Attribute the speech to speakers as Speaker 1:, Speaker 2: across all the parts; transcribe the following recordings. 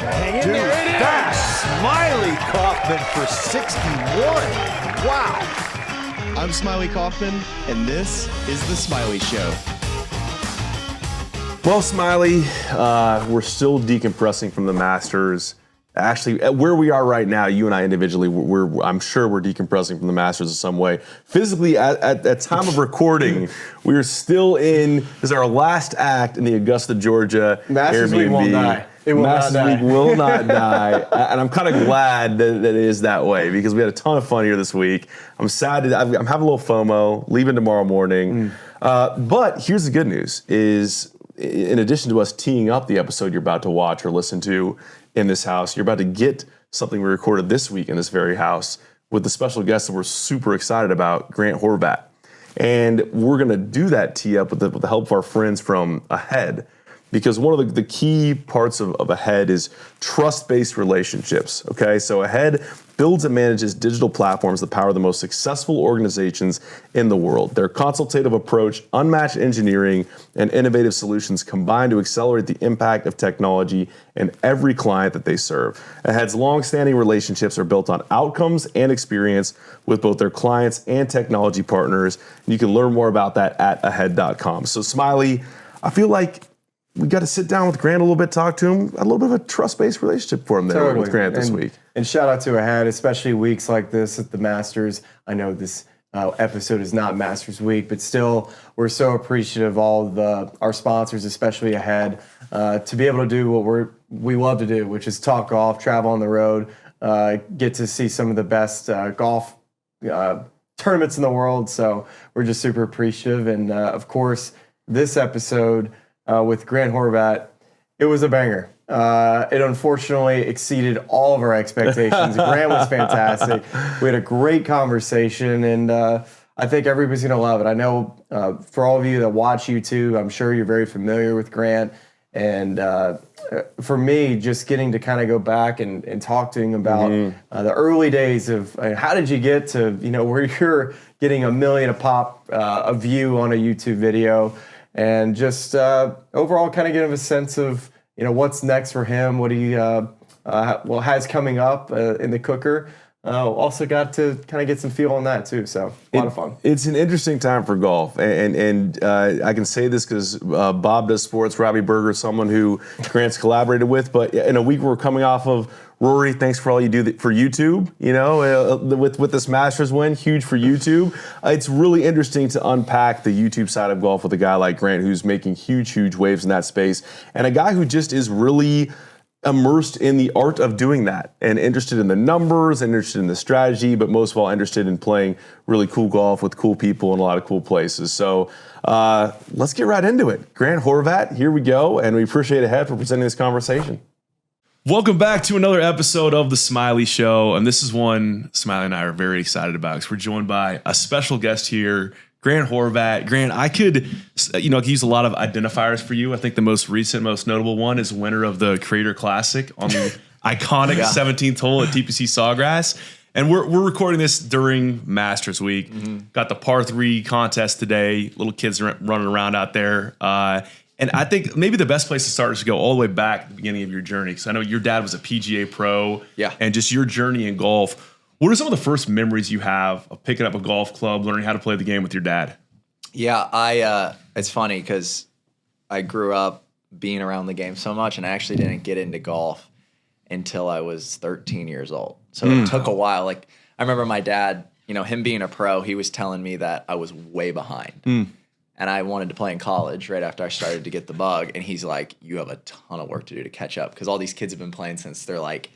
Speaker 1: Hang in
Speaker 2: Dude,
Speaker 1: there. It is.
Speaker 2: that's Smylie Kaufman for 61. Wow.
Speaker 3: I'm Smylie Kaufman, and this is The Smylie Show.
Speaker 4: Well, Smylie, we're still decompressing from the Masters. Actually, at where we are right now, you and I individually, I'm sure we're decompressing from the Masters in some way. Physically, at time of recording, we are still this is our last act in the Augusta, Georgia
Speaker 1: Masters
Speaker 4: Airbnb.
Speaker 1: League won't die. It will
Speaker 4: Masters
Speaker 1: not die.
Speaker 4: League will not die. And I'm kind of glad that it is that way because we had a ton of fun here this week. I'm sad. I'm having a little FOMO, leaving tomorrow morning. But here's the good news is, in addition to us teeing up the episode you're about to watch or listen to in this house, you're about to get something we recorded this week in this very house with the special guest that we're super excited about, Grant Horvat. And we're going to do that tee up with the help of our friends from Ahead, because one of the key parts of Ahead is trust-based relationships, okay? So Ahead builds and manages digital platforms that power the most successful organizations in the world. Their consultative approach, unmatched engineering, and innovative solutions combine to accelerate the impact of technology in every client that they serve. Ahead's long-standing relationships are built on outcomes and experience with both their clients and technology partners. You can learn more about that at ahead.com. So Smylie, I feel like we got to sit down with Grant a little bit, talk to him, a little bit of a trust-based relationship for him there with Grant this week.
Speaker 1: And shout out to Ahead, especially weeks like this at the Masters. I know this episode is not Masters week, but still, we're so appreciative of all of our sponsors, especially Ahead, to be able to do what we love to do, which is talk golf, travel on the road, get to see some of the best golf tournaments in the world. So we're just super appreciative. And of course, this episode with Grant Horvat, it was a banger. It unfortunately exceeded all of our expectations. Grant was fantastic. We had a great conversation, and I think everybody's going to love it. I know for all of you that watch YouTube, I'm sure you're very familiar with Grant. And for me, just getting to kind of go back and talk to him about the early days of how did you get to, where you're getting 1 million a pop a view on a YouTube video, and just overall kind of give a sense of, what's next for him, what he has coming up in the cooker. Also got to kind of get some feel on that too, so a lot of fun.
Speaker 4: It's an interesting time for golf, and I can say this because Bob Does Sports, Robbie Berger, someone who Grant's collaborated with, but in a week we're coming off of Rory, thanks for all you do for YouTube, with this Masters win, huge for YouTube. It's really interesting to unpack the YouTube side of golf with a guy like Grant who's making huge waves in that space, and a guy who just is really immersed in the art of doing that and interested in the numbers, interested in the strategy, but most of all interested in playing really cool golf with cool people in a lot of cool places. So let's get right into it. Grant Horvat, here we go, and we appreciate Ahead for presenting this conversation.
Speaker 5: Welcome back to another episode of The Smylie Show, and this is one Smylie and I are very excited about because we're joined by a special guest here, Grant Horvat. Grant, I could use a lot of identifiers for you. I think the most recent, most notable one is winner of the Creator Classic on the iconic 17th hole at TPC Sawgrass. And we're recording this during Masters Week. Got the par 3 contest today. Little kids running around out there. And I think maybe the best place to start is to go all the way back to the beginning of your journey. Because I know your dad was a PGA pro.
Speaker 3: Yeah.
Speaker 5: And just your journey in golf. What are some of the first memories you have of picking up a golf club, learning how to play the game with your dad?
Speaker 6: Yeah, it's funny because I grew up being around the game so much, and I actually didn't get into golf until I was 13 years old. So it took a while. Like, I remember my dad, him being a pro, he was telling me that I was way behind. And I wanted to play in college right after I started to get the bug. And he's like, you have a ton of work to do to catch up, because all these kids have been playing since they're like,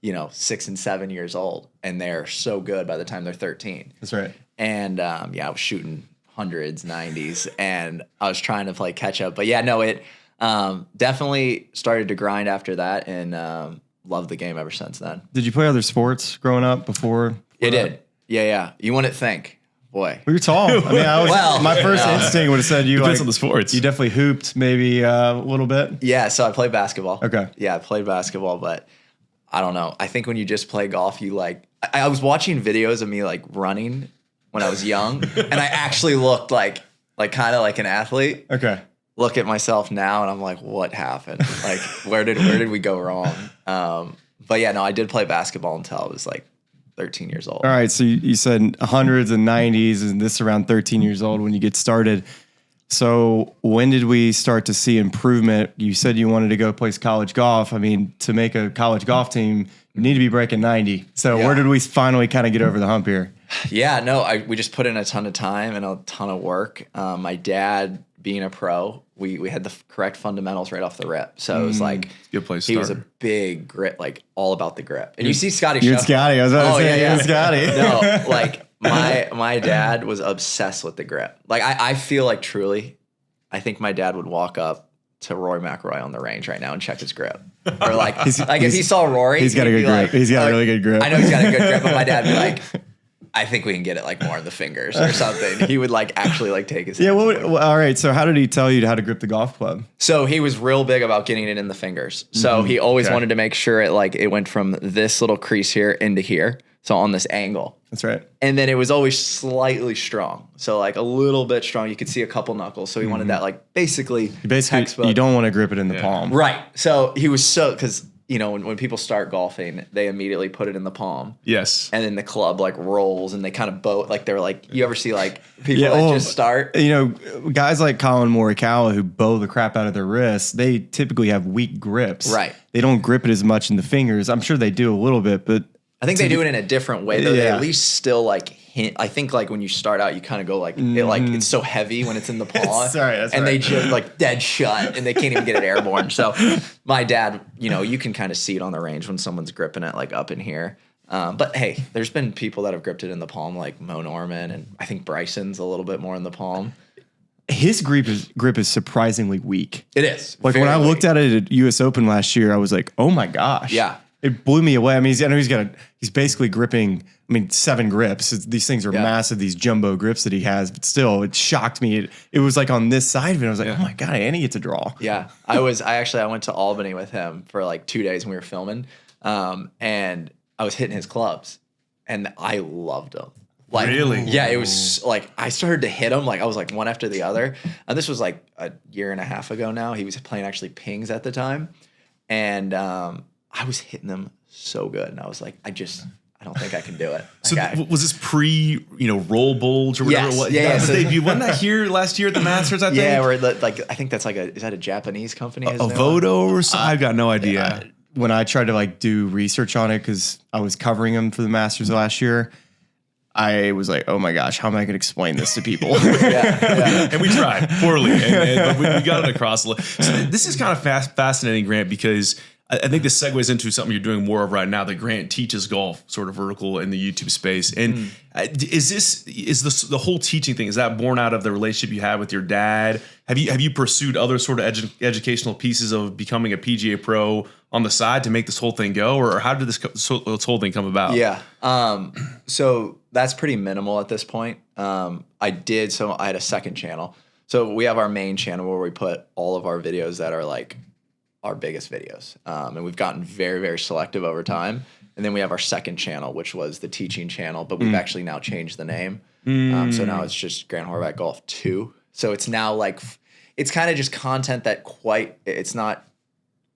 Speaker 6: 6 and 7 years old, and they're so good by the time they're 13.
Speaker 1: That's right.
Speaker 6: And I was shooting hundreds, 90s, and I was trying to play catch up. But yeah, no, it definitely started to grind after that, and loved the game ever since then.
Speaker 7: Did you play other sports growing up before?
Speaker 6: It did. Yeah. You wouldn't think. Boy.
Speaker 7: Well, you're tall. I mean, my first instinct would have said you
Speaker 5: Depends on the sports.
Speaker 7: You definitely hooped maybe a little bit.
Speaker 6: Yeah, so I played basketball.
Speaker 7: Okay.
Speaker 6: Yeah, I played basketball, but I don't know. I think when you just play golf, you I was watching videos of me running when I was young, and I actually looked like kind of like an athlete.
Speaker 7: Okay.
Speaker 6: look at myself now and I'm like, what happened? Like, where did we go wrong? But yeah, no, I did play basketball until I was like 13 years old.
Speaker 7: All right, so you said hundreds and 90s, and this around 13 years old when you get started. So when did we start to see improvement? You said you wanted to go play college golf. I mean, to make a college golf team, you need to be breaking 90. So where did we finally kind of get over the hump here?
Speaker 6: Yeah, no, we just put in a ton of time and a ton of work. My dad, being a pro, we had the correct fundamentals right off the rip. So it was like,
Speaker 5: good place to
Speaker 6: he was a
Speaker 5: start.
Speaker 6: big grip, like all about the grip. And you see Scotty
Speaker 7: You're
Speaker 6: Scheffler.
Speaker 7: Scotty. I was about to say, you're Scotty.
Speaker 6: No, like my dad was obsessed with the grip. Like I feel like truly, I think my dad would walk up to Rory McIlroy on the range right now and check his grip. Or like if he saw Rory,
Speaker 7: he's got a good grip.
Speaker 6: Like,
Speaker 7: He's got a really good grip.
Speaker 6: I know he's got a good grip, but my dad would be like, I think we can get it like more in the fingers or something. He would like actually like take his hands.
Speaker 7: Well, all right. So how did he tell you how to grip the golf club?
Speaker 6: So he was real big about getting it in the fingers. So he always wanted to make sure it went from this little crease here into here. So on this angle.
Speaker 7: That's right.
Speaker 6: And then it was always slightly strong. So like a little bit strong. You could see a couple knuckles. So he wanted that like basically textbook.
Speaker 7: You don't want to grip it in the palm.
Speaker 6: Right. So he was because when people start golfing, they immediately put it in the palm.
Speaker 5: Yes.
Speaker 6: And then the club like rolls and they kind of boat. Like they're like, you ever see like people that just start?
Speaker 7: Guys like Colin Morikawa who bow the crap out of their wrists, they typically have weak grips.
Speaker 6: Right.
Speaker 7: They don't grip it as much in the fingers. I'm sure they do a little bit, but
Speaker 6: I think they do it in a different way, though.
Speaker 7: Yeah.
Speaker 6: They at least still like hint. I think like when you start out, you kind of go like it's so heavy when it's in the paw, and they just like dead shut, and they can't even get it airborne. So my dad, you can kind of see it on the range when someone's gripping it like up in here. But hey, there's been people that have gripped it in the palm, like Mo Norman, and I think Bryson's a little bit more in the palm.
Speaker 7: his grip is surprisingly weak.
Speaker 6: It is.
Speaker 7: Like when I looked at it at US Open last year, I was like, oh my gosh.
Speaker 6: Yeah.
Speaker 7: It blew me away. I mean, I know he's basically gripping, 7 grips. These things are massive, these jumbo grips that he has, but still, it shocked me. It was like on this side of it, I was like, oh my God, and he gets a draw.
Speaker 6: Yeah. I went to Albany with him for like 2 days when we were filming, and I was hitting his clubs, and I loved them. Like,
Speaker 5: really?
Speaker 6: Yeah, it was like I started to hit him. Like I was like one after the other. And this was like a year and a half ago now. He was playing actually pings at the time. And I was hitting them so good. And I was like, I don't think I can do it.
Speaker 5: So
Speaker 6: like,
Speaker 5: was this pre, roll bulge or whatever?
Speaker 6: Yes,
Speaker 5: What,
Speaker 6: yeah.
Speaker 5: So debut. Wasn't that here last year at the Masters? I think.
Speaker 6: Yeah, where like I think that's like is that a Japanese company?
Speaker 5: A Vodo or something? I've got no idea.
Speaker 7: When I tried to do research on it, because I was covering him for the Masters last year, I was like, oh my gosh, how am I going to explain this to people?
Speaker 5: And we tried poorly, but we got it across. So this is kind of fascinating, Grant, because I think this segues into something you're doing more of right now. That Grant teaches golf, sort of vertical in the YouTube space. And is the whole teaching thing? Is that born out of the relationship you had with your dad? Have you pursued other sort of educational pieces of becoming a PGA pro on the side to make this whole thing go, or how did this whole thing come about?
Speaker 6: Yeah. So that's pretty minimal at this point. I had a second channel. So we have our main channel where we put all of our videos that are like our biggest videos. And we've gotten very, very selective over time. And then we have our second channel, which was the teaching channel, but we've actually now changed the name. So now it's just Grant Horvat Golf 2. So it's now like, it's kind of just content that it's not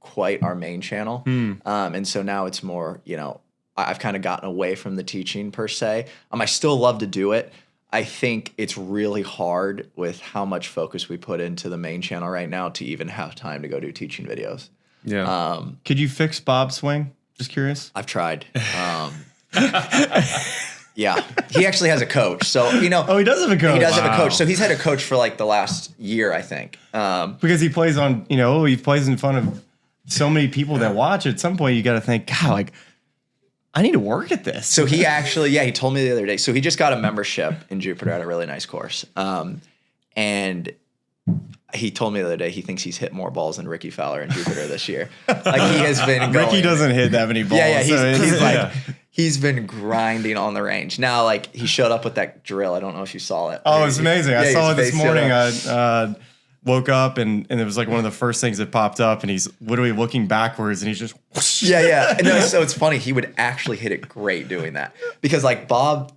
Speaker 6: quite our main channel. And so now it's more, I've kind of gotten away from the teaching per se. I still love to do it. I think it's really hard with how much focus we put into the main channel right now to even have time to go do teaching videos.
Speaker 7: Yeah. Could you fix Bob's swing? Just curious.
Speaker 6: I've tried. Yeah. He actually has a coach. So,
Speaker 7: Oh, he does have a coach.
Speaker 6: He does have a coach. So he's had a coach for like the last year, I think.
Speaker 7: Because he plays on, he plays in front of so many people that watch. At some point, you got to think, God, I need to work at this.
Speaker 6: So he actually, he told me the other day. So he just got a membership in Jupiter at a really nice course. And he told me the other day he thinks he's hit more balls than Ricky Fowler in Jupiter this year. Like he has been going.
Speaker 7: Ricky doesn't hit that many balls.
Speaker 6: Yeah, he's been grinding on the range. Now, he showed up with that drill. I don't know if you saw it.
Speaker 7: Oh, it's amazing. I saw it this morning. I woke up and it was like one of the first things that popped up, and he's literally looking backwards and he's just whoosh.
Speaker 6: Yeah. No, so it's funny. He would actually hit it great doing that because Bob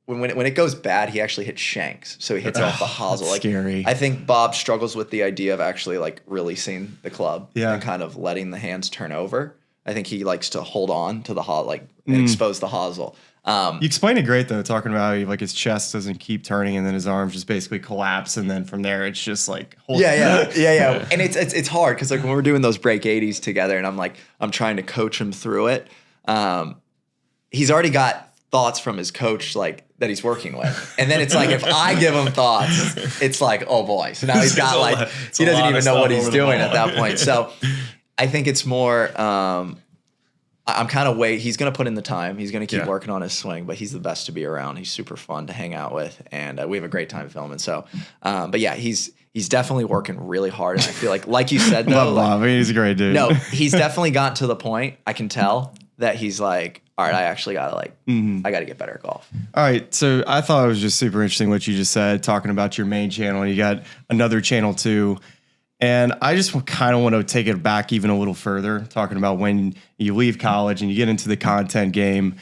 Speaker 6: when it goes bad, he actually hits shanks. So he hits it off the hosel. Like,
Speaker 7: scary.
Speaker 6: I think Bob struggles with the idea of actually like releasing the club and kind of letting the hands turn over. I think he likes to hold on to the and expose the hosel.
Speaker 7: You explained it great though, talking about how, like, his chest doesn't keep turning and then his arms just basically collapse, and then from there it's just like
Speaker 6: yeah. And it's hard because like when we're doing those break 80s together, and I'm trying to coach him through it. He's already got thoughts from his coach like that he's working with, and then it's like if I give him thoughts, it's like, oh boy, so now he's got like he doesn't even know what he's doing at that point. So I think it's more. I'm kind of he's going to put in the time. He's going to keep working on his swing, but he's the best to be around. He's super fun to hang out with, and we have a great time filming. So, but yeah, he's definitely working really hard. And I feel like you said, though,
Speaker 7: he's a great dude.
Speaker 6: No, he's definitely gotten to the point. I can tell that he's like, all right, I actually got to I got to get better at golf.
Speaker 7: All right. So I thought it was just super interesting what you just said, talking about your main channel. You got another channel too. And I just kind of want to take it back even a little further, talking about when you leave college and you get into the content game,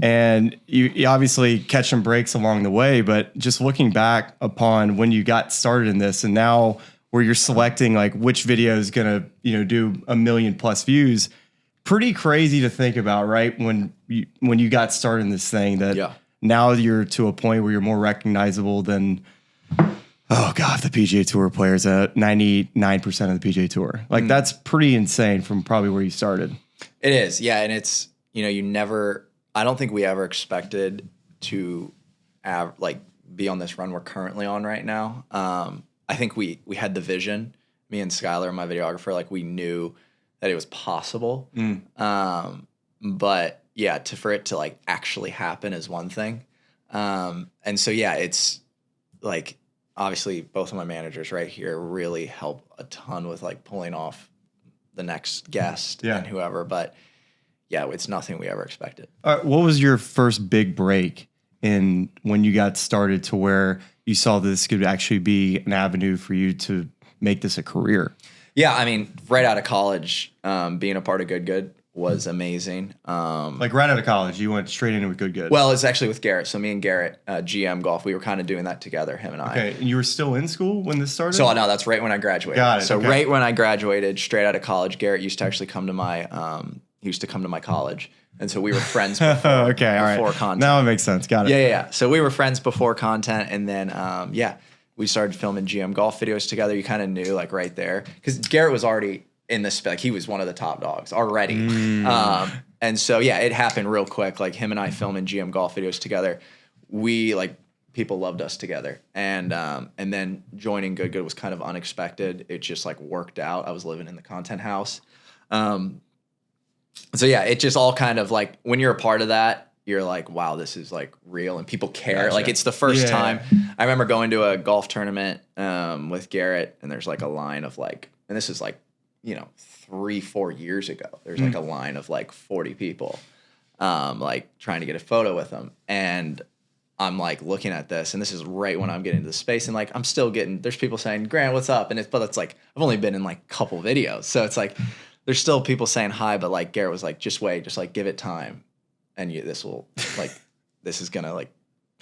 Speaker 7: and you obviously catch some breaks along the way, but just looking back upon when you got started in this and now where you're selecting like which video is going to, do 1 million plus views, pretty crazy to think about, right? When you got started in this thing, that now you're to a point where you're more recognizable than, oh God, the PGA Tour players at 99% of the PGA Tour. Like that's pretty insane from probably where you started.
Speaker 6: It is, yeah, and it's I don't think we ever expected to be on this run we're currently on right now. I think we had the vision. Me and Skylar, my videographer, like we knew that it was possible. But yeah, for it to like actually happen is one thing. And so yeah, it's like. Obviously, both of my managers right here really help a ton with like pulling off the next guest and whoever. But yeah, it's nothing we ever expected.
Speaker 7: What was your first big break in when you got started to where you saw this could actually be an avenue for you to make this a career?
Speaker 6: Yeah, I mean, right out of college, being a part of Good was amazing.
Speaker 7: Like right out of college, you went straight into Good.
Speaker 6: Well, it's actually with Garrett. So me and Garrett, GM Golf, we were kind of doing that together, him and I.
Speaker 7: Okay, and you were still in school when this started?
Speaker 6: So no, that's right when I graduated.
Speaker 7: Got it.
Speaker 6: So right when I graduated, straight out of college, Garrett used to actually come to my college, and so we were friends before, before content.
Speaker 7: Now it makes sense. Got it.
Speaker 6: Yeah. So we were friends before content, and then we started filming GM Golf videos together. You kind of knew like right there because Garrett was already in this spec. He was one of the top dogs already. And so, yeah, it happened real quick. Like him and I filming GM Golf videos together. People loved us together. And then joining Good was kind of unexpected. It just like worked out. I was living in the content house. So yeah, it just all kind of like when you're a part of that, you're like, wow, this is like real and people care. Gotcha. Like it's the first time. I remember going to a golf tournament with Garrett, and there's like a line of like, and this is like, 3-4 years ago, there's like a line of like 40 people, like trying to get a photo with them. And I'm like looking at this, and this is right when I'm getting into the space, and like I'm still getting, there's people saying, Grant, what's up? And but it's like I've only been in like a couple videos, so it's like there's still people saying hi, but like Garrett was like, just wait, just like give it time, and this is gonna like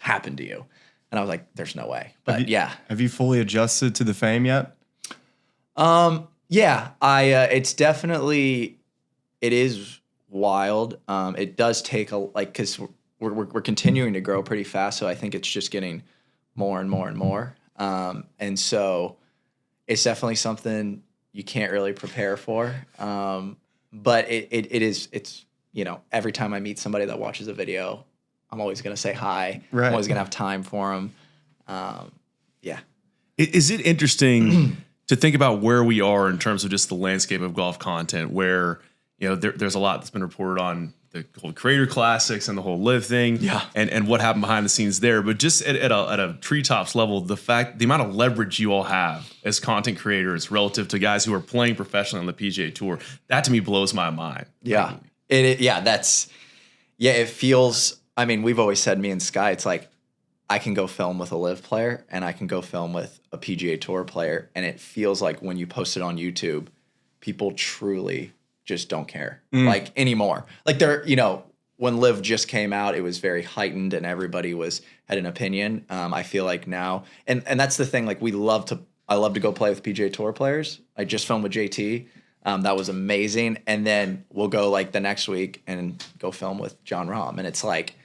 Speaker 6: happen to you. And I was like, there's no way. But
Speaker 7: have you fully adjusted to the fame yet?
Speaker 6: Yeah, it's definitely, it is wild. It does take because we're continuing to grow pretty fast. So I think it's just getting more and more and more. And so it's definitely something you can't really prepare for. But it's every time I meet somebody that watches a video, I'm always going to say hi.
Speaker 7: Right.
Speaker 6: I'm always going to have time for them. Yeah.
Speaker 5: Is it interesting to think about where we are in terms of just the landscape of golf content, where there's a lot that's been reported on the whole creator classics and the whole LIV thing, and what happened behind the scenes there. But just at a treetops level, the amount of leverage you all have as content creators relative to guys who are playing professionally on the PGA Tour, that to me blows my mind.
Speaker 6: Yeah, it feels. I mean, we've always said, me and Sky, it's like I can go film with a LIV player and I can go film with a PGA Tour player, and it feels like when you post it on YouTube, people truly just don't care like anymore. Like they're, when LIV just came out, it was very heightened and everybody had an opinion. I feel like now, and that's the thing. Like I love to go play with PGA Tour players. I just filmed with JT. That was amazing. And then we'll go like the next week and go film with John Rahm. And it's like,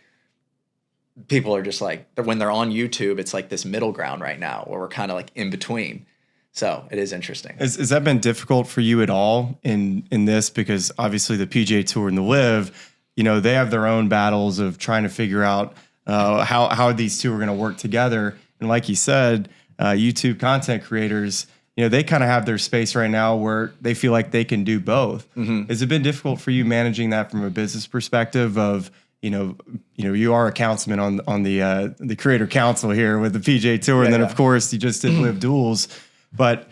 Speaker 6: people are just like, when they're on YouTube, it's like this middle ground right now where we're kind of like in between. So it is interesting.
Speaker 7: Has that been difficult for you at all in this? Because obviously the PGA Tour and the LIV, they have their own battles of trying to figure out how these two are going to work together. And like you said, YouTube content creators, they kind of have their space right now where they feel like they can do both. Has it been difficult for you managing that from a business perspective of, you are a councilman on the creator council here with the PGA Tour, and then of course you just did LIV Duels. But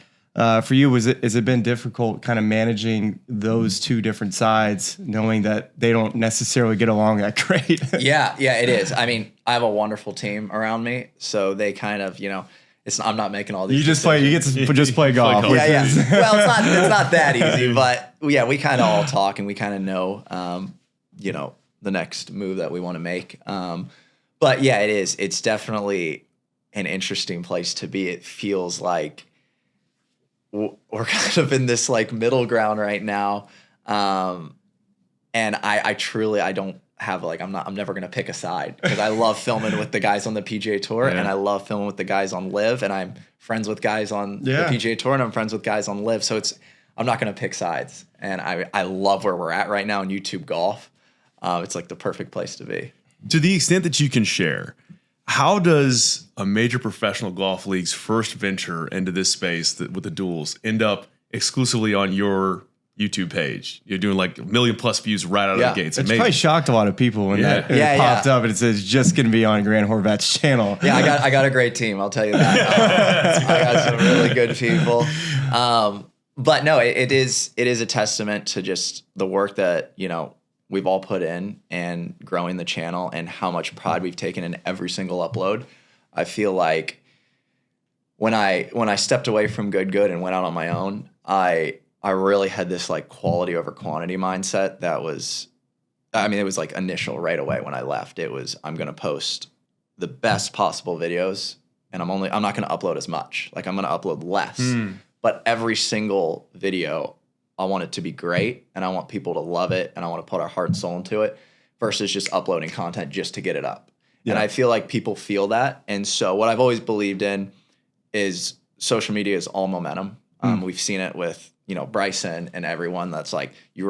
Speaker 7: for you, has it been difficult kind of managing those two different sides, knowing that they don't necessarily get along that great?
Speaker 6: Yeah, it is. I mean, I have a wonderful team around me, so they kind of, I'm not making all these. You
Speaker 7: get to just play golf.
Speaker 6: Yeah. Well, it's not that easy, but yeah, we kind of all talk and we kind of know, the next move that we want to make. But yeah, it is. It's definitely an interesting place to be. It feels like we're kind of in this like middle ground right now. And I truly don't have like, I'm never going to pick a side because I love filming with the guys on the PGA Tour and I love filming with the guys on LIV, and I'm friends with guys on the PGA Tour and I'm friends with guys on LIV. So I'm not going to pick sides. And I love where we're at right now in YouTube golf. It's like the perfect place to be.
Speaker 5: To the extent that you can share, how does a major professional golf league's first venture into this space with the duels end up exclusively on your YouTube page? You're doing like 1 million+ views right out of the gates.
Speaker 7: It's probably shocked a lot of people when that popped up and it says just going to be on Grant Horvat's channel.
Speaker 6: Yeah, I got a great team. I'll tell you that. I got some really good people. But no, it is a testament to just the work that, we've all put in and growing the channel and how much pride we've taken in every single upload. I feel like when I stepped away from Good and went out on my own, I really had this like quality over quantity mindset that was, it was like initial right away when I left. It was, I'm going to post the best possible videos and I'm not going to upload as much. Like I'm going to upload less, but every single video, I want it to be great and I want people to love it and I want to put our heart and soul into it versus just uploading content just to get it up. Yeah. And I feel like people feel that. And so what I've always believed in is social media is all momentum. We've seen it with, Bryson and everyone that's like, you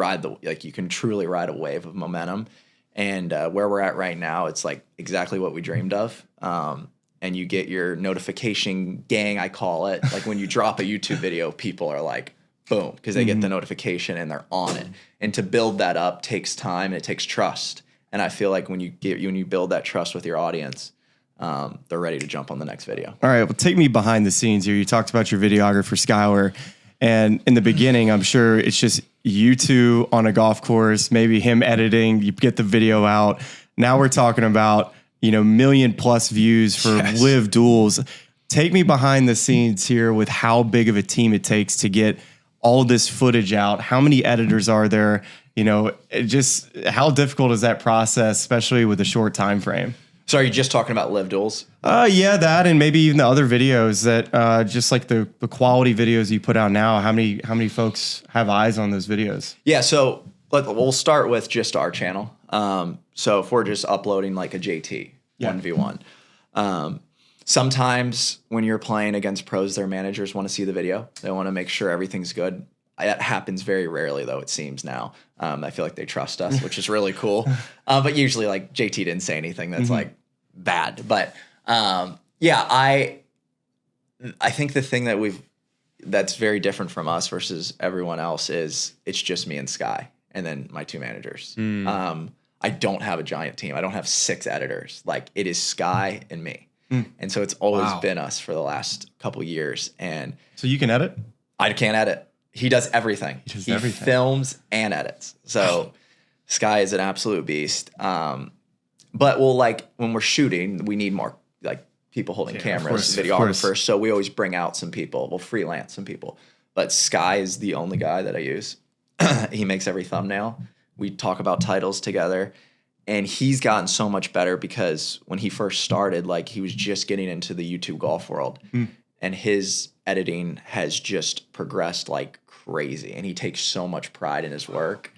Speaker 6: can truly ride a wave of momentum. And where we're at right now, it's like exactly what we dreamed of. And you get your notification gang, I call it. Like when you drop a YouTube video, people are like, boom, because they get the notification and they're on it. And to build that up takes time and it takes trust. And I feel like when you build that trust with your audience, they're ready to jump on the next video.
Speaker 7: All right, well, take me behind the scenes here. You talked about your videographer, Skylar. And in the beginning, I'm sure it's just you two on a golf course, maybe him editing, you get the video out. Now we're talking about, 1 million+ views for LIV Duels. Take me behind the scenes here with how big of a team it takes to get all this footage out. How many editors are there? Just how difficult is that process, especially with a short time frame?
Speaker 6: So are you just talking about LIV Duels?
Speaker 7: Yeah, that and maybe even the other videos that just like the quality videos you put out now. How many folks have eyes on those videos?
Speaker 6: Yeah, so we'll start with just our channel. So if we're just uploading like a JT 1v1, sometimes when you're playing against pros, their managers want to see the video. They want to make sure everything's good. That happens very rarely, though, it seems now. I feel like they trust us, which is really cool. But usually, like, JT didn't say anything that's, like, bad. But, I think the thing that's very different from us versus everyone else is it's just me and Sky and then my two managers. I don't have a giant team. I don't have 6 editors. Like, it is Sky and me. And so it's always been us for the last couple years. And
Speaker 7: so you can edit?
Speaker 6: I can't edit. He does everything. He films and edits. So Sky is an absolute beast. But when we're shooting, we need more like people holding cameras, videographers. So we always bring out some people. We'll freelance some people. But Sky is the only guy that I use. He makes every thumbnail. We talk about titles together. And he's gotten so much better because when he first started, like he was just getting into the YouTube golf world, and his editing has just progressed like crazy. And he takes so much pride in his work,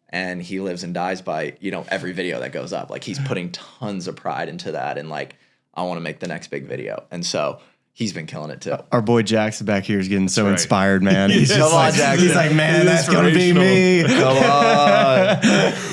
Speaker 6: and he lives and dies by, you know, every video that goes up. Like he's putting tons of pride into that, and like, I want to make the next big video. And so he's been killing it too.
Speaker 7: Our boy Jackson back here is getting so
Speaker 5: right.
Speaker 7: inspired, man. He's
Speaker 6: Come
Speaker 7: just
Speaker 6: on,
Speaker 7: like,
Speaker 6: Jackson.
Speaker 7: he's like, man, that's gonna be me.
Speaker 6: Come on.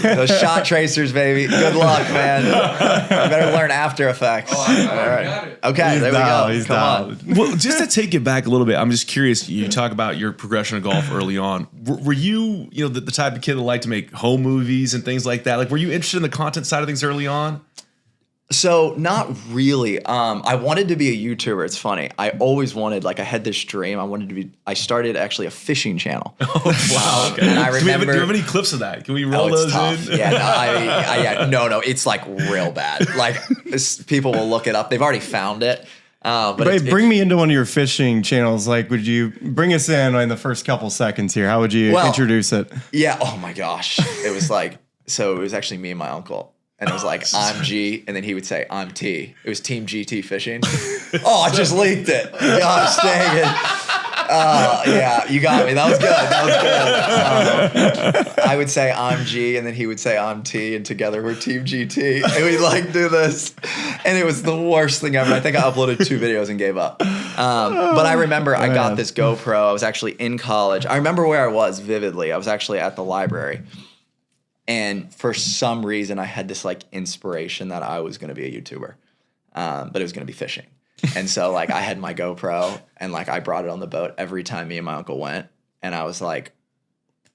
Speaker 6: Those shot tracers, baby. Good luck, man. You better learn After Effects. All right. Okay, there we go.
Speaker 7: He's
Speaker 6: Come
Speaker 7: down.
Speaker 6: on.
Speaker 5: Well, just to take it back a little bit, I'm just curious. You talk about your progression of golf early on. Were you, you know, the type of kid that liked to make home movies and things like that? Like, were you interested in the content side of things early on?
Speaker 6: So not really. I wanted to be a YouTuber. It's funny. I always wanted, like, I had this dream. I started actually a fishing channel.
Speaker 5: Wow. Okay.
Speaker 6: And I remember.
Speaker 5: Do you have any clips of that? Can we roll
Speaker 6: It's
Speaker 5: those
Speaker 6: tough.
Speaker 5: in?
Speaker 6: Yeah, no, it's like real bad. Like people will look it up. They've already found it. But
Speaker 7: Bring me into one of your fishing channels. Like, would you bring us in the first couple seconds here? How would you introduce it?
Speaker 6: Yeah. Oh my gosh. It was like, so it was actually me and my uncle. And it was like, I'm G, and then he would say, I'm T. It was Team GT Fishing. Oh, I just leaked it. Gosh dang it. Yeah, you got me. That was good. I would say, I'm G, and then he would say, I'm T, and together we're Team GT. And we'd like do this. And it was the worst thing ever. I think I uploaded 2 videos and gave up. But I remember I got this GoPro. I was actually in college. I remember where I was vividly. I was actually at the library. And for some reason, I had this like inspiration that I was going to be a YouTuber, but it was going to be fishing. And so like I had my GoPro, and like I brought it on the boat every time me and my uncle went. And I was like,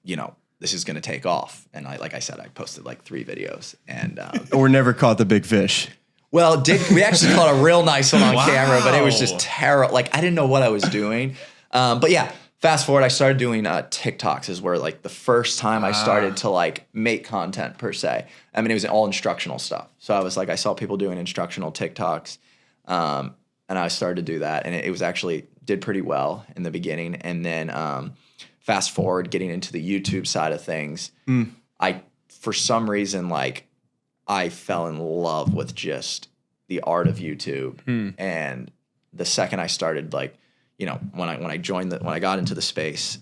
Speaker 6: you know, this is going to take off. And like I said, I posted like 3 videos, and
Speaker 7: Or never caught the big fish.
Speaker 6: well, we actually caught a real nice one on camera, but it was just terrible. Like I didn't know what I was doing. But yeah. Fast forward, I started doing TikToks is where like the first time I started to like make content per se. I mean, it was all instructional stuff. So I was like, I saw people doing instructional TikToks, and I started to do that, and it was actually did pretty well in the beginning. And then fast forward, getting into the YouTube side of things, I for some reason like I fell in love with just the art of YouTube, and the second I started like. You know, when I got into the space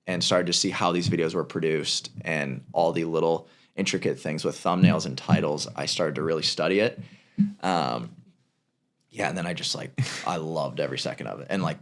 Speaker 6: and started to see how these videos were produced and all the little intricate things with thumbnails and titles, I started to really study it. And then I just like, I loved every second of it, and like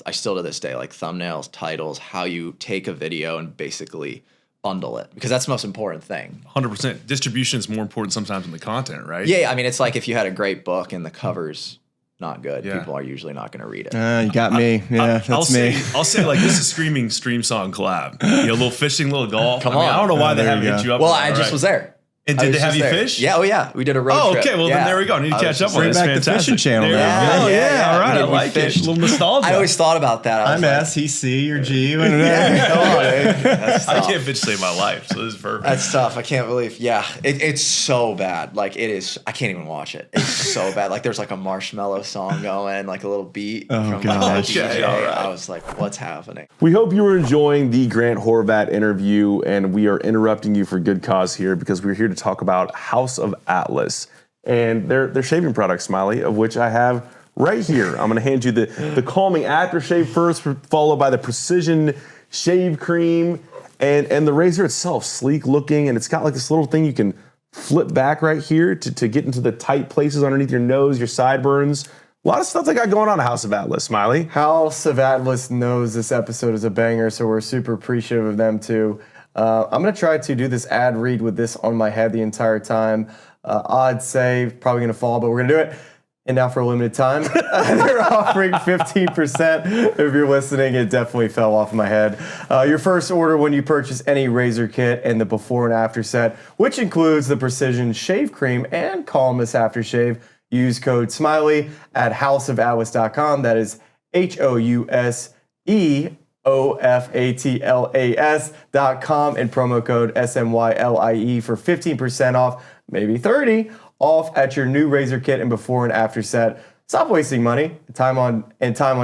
Speaker 6: I still to this day, like thumbnails, titles, how you take a video and basically bundle it, because that's the most important thing.
Speaker 5: 100%. Distribution is more important sometimes than the content, right?
Speaker 6: Yeah, I mean, it's like if you had a great book and the cover's not good, people are usually not going to read it.
Speaker 7: You got me. Yeah, that's me.
Speaker 5: I'll say like this is screaming stream song collab. You know, a little fishing, little golf.
Speaker 6: Come
Speaker 5: I mean,
Speaker 6: on.
Speaker 5: I don't know why they
Speaker 7: there
Speaker 5: haven't
Speaker 7: you
Speaker 5: hit
Speaker 7: go.
Speaker 5: you up.
Speaker 6: Well,
Speaker 5: for that,
Speaker 6: I just
Speaker 5: right?
Speaker 6: was there.
Speaker 5: And
Speaker 6: I
Speaker 5: did
Speaker 6: was
Speaker 5: they have
Speaker 6: just
Speaker 5: you
Speaker 6: there.
Speaker 5: fish?
Speaker 6: Yeah, oh yeah. We did a road trip.
Speaker 5: Okay, well
Speaker 6: Yeah.
Speaker 5: then there we go. I need to
Speaker 6: I was
Speaker 5: catch up
Speaker 6: just
Speaker 5: on
Speaker 7: Bring
Speaker 5: this.
Speaker 7: back the
Speaker 5: Fantastic.
Speaker 7: fishing channel.
Speaker 5: There
Speaker 7: now.
Speaker 5: we go.
Speaker 6: Yeah.
Speaker 5: All right, I
Speaker 6: We
Speaker 5: like it.
Speaker 6: fished.
Speaker 5: A little nostalgia.
Speaker 6: I always thought about that. I was
Speaker 7: I'm
Speaker 6: like,
Speaker 7: S, he's C, you're G.
Speaker 6: come on, dude. That's
Speaker 5: I
Speaker 6: tough.
Speaker 5: can't fish to save my life, so this is perfect.
Speaker 6: That's tough. I can't believe. Yeah, it's so bad. Like it is. I can't even watch it. It's so bad. Like there's like a Marshmello song going, like a little beat from like,
Speaker 7: gosh.
Speaker 6: the DJ.
Speaker 5: Okay, all right.
Speaker 6: I was like, what's happening?
Speaker 4: We hope you were enjoying the Grant Horvat interview, and we are interrupting you for good cause here because we're here to talk about House of Atlas and their shaving product, Smylie, of which I have right here. I'm going to hand you the calming aftershave first, followed by the precision shave cream, and the razor itself, sleek looking, and it's got like this little thing you can flip back right here to get into the tight places underneath your nose, your sideburns. A lot of stuff they got going on at House of Atlas, Smylie.
Speaker 1: House of Atlas knows this episode is a banger, so we're super appreciative of them too. I'm going to try to do this ad read with this on my head the entire time. Odds say probably going to fall, but we're going to do it. And now for a limited time, they're offering 15%. If you're listening, it definitely fell off my head. Your first order when you purchase any razor kit and the before and after set, which includes the Precision Shave Cream and Calmness Aftershave, use code SMILEY at houseofatlas.com. That is HOUSEOFATLAS.com and promo code SMYLIE for 15% off, maybe 30% off at your new razor kit and before and after set. Stop wasting money, time on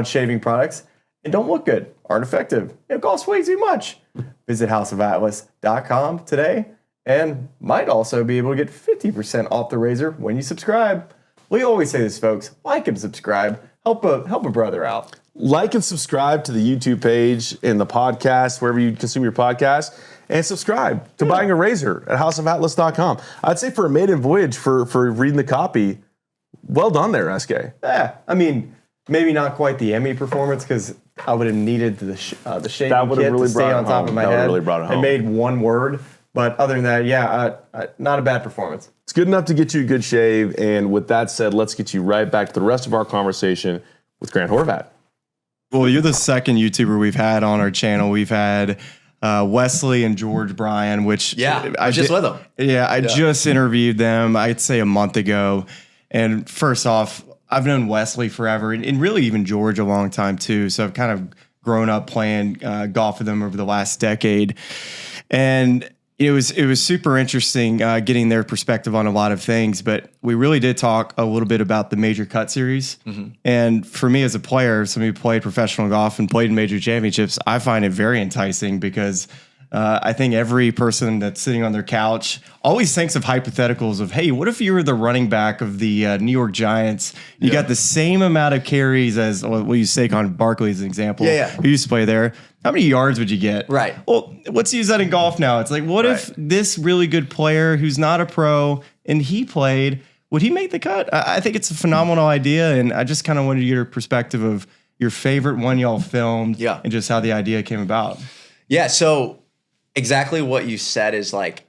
Speaker 1: shaving products, and don't look good, aren't effective. It costs way too much. Visit houseofatlas.com today and might also be able to get 50% off the razor when you subscribe. We always say this, folks. Like and subscribe. Help a brother out.
Speaker 4: Like and subscribe to the YouTube page and the podcast, wherever you consume your podcast, and subscribe to buying a razor at houseofatlas.com. I'd say for a maiden voyage for reading the copy, well done there, SK.
Speaker 1: Yeah, I mean, maybe not quite the Emmy performance because I would have needed the shaving
Speaker 4: That would have
Speaker 1: kit
Speaker 4: really
Speaker 1: to stay
Speaker 4: brought it
Speaker 1: on top
Speaker 4: home.
Speaker 1: of my
Speaker 4: That would
Speaker 1: head.
Speaker 4: have really brought it home.
Speaker 1: I made one word, but other than that, yeah, not a bad performance.
Speaker 4: It's good enough to get you a good shave. And with that said, let's get you right back to the rest of our conversation with Grant Horvat.
Speaker 7: Well, you're the second YouTuber we've had on our channel. We've had Wesley and George Bryan, which
Speaker 6: Yeah, I was just with them.
Speaker 7: Yeah, I just interviewed them, I'd say a month ago. And first off, I've known Wesley forever and really even George a long time too. So I've kind of grown up playing golf with them over the last decade. And it was super interesting getting their perspective on a lot of things, but we really did talk a little bit about the Major Cut Series. Mm-hmm. And for me as a player, somebody who played professional golf and played in major championships, I find it very enticing because I think every person that's sitting on their couch always thinks of hypotheticals of, hey, what if you were the running back of the New York Giants? You got the same amount of carries as, we'll use Saquon Barkley as an example, who used to play there. How many yards would you get?
Speaker 6: Right.
Speaker 7: Well, let's use that in golf now. It's like, what if this really good player who's not a pro and he played, would he make the cut? I think it's a phenomenal idea, and I just kind of wanted to get your perspective of your favorite one y'all filmed and just how the idea came about.
Speaker 6: Yeah, so exactly what you said is like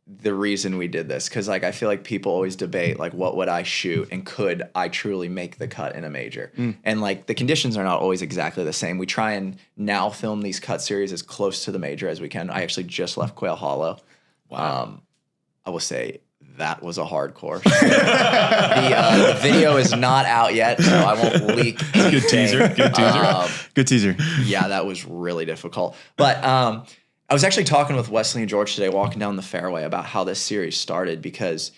Speaker 6: the reason we did this, because like I feel like people always debate like what would I shoot and could I truly make the cut in a major, and like the conditions are not always exactly the same. We try and now film these cut series as close to the major as we can. I actually just left Quail Hollow. Wow. I will say that was a hard course. The video is not out yet, so I won't leak anything.
Speaker 5: Good teaser.
Speaker 7: Good teaser.
Speaker 6: Yeah, that was really difficult. But I was actually talking with Wesley and George today, walking down the fairway, about how this series started, because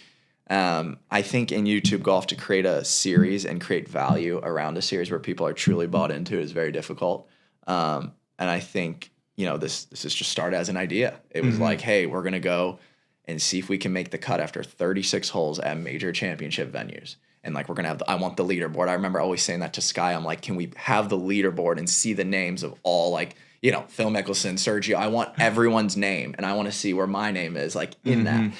Speaker 6: I think in YouTube golf, to create a series and create value around a series where people are truly bought into it is very difficult. And I think, you know, this is just started as an idea. It was like, hey, we're going to go and see if we can make the cut after 36 holes at major championship venues. And like, we're going to have, I want the leaderboard. I remember always saying that to Sky. I'm like, can we have the leaderboard and see the names of all, like, you know, Phil Mickelson, Sergio. I want everyone's name, and I want to see where my name is, like, in that.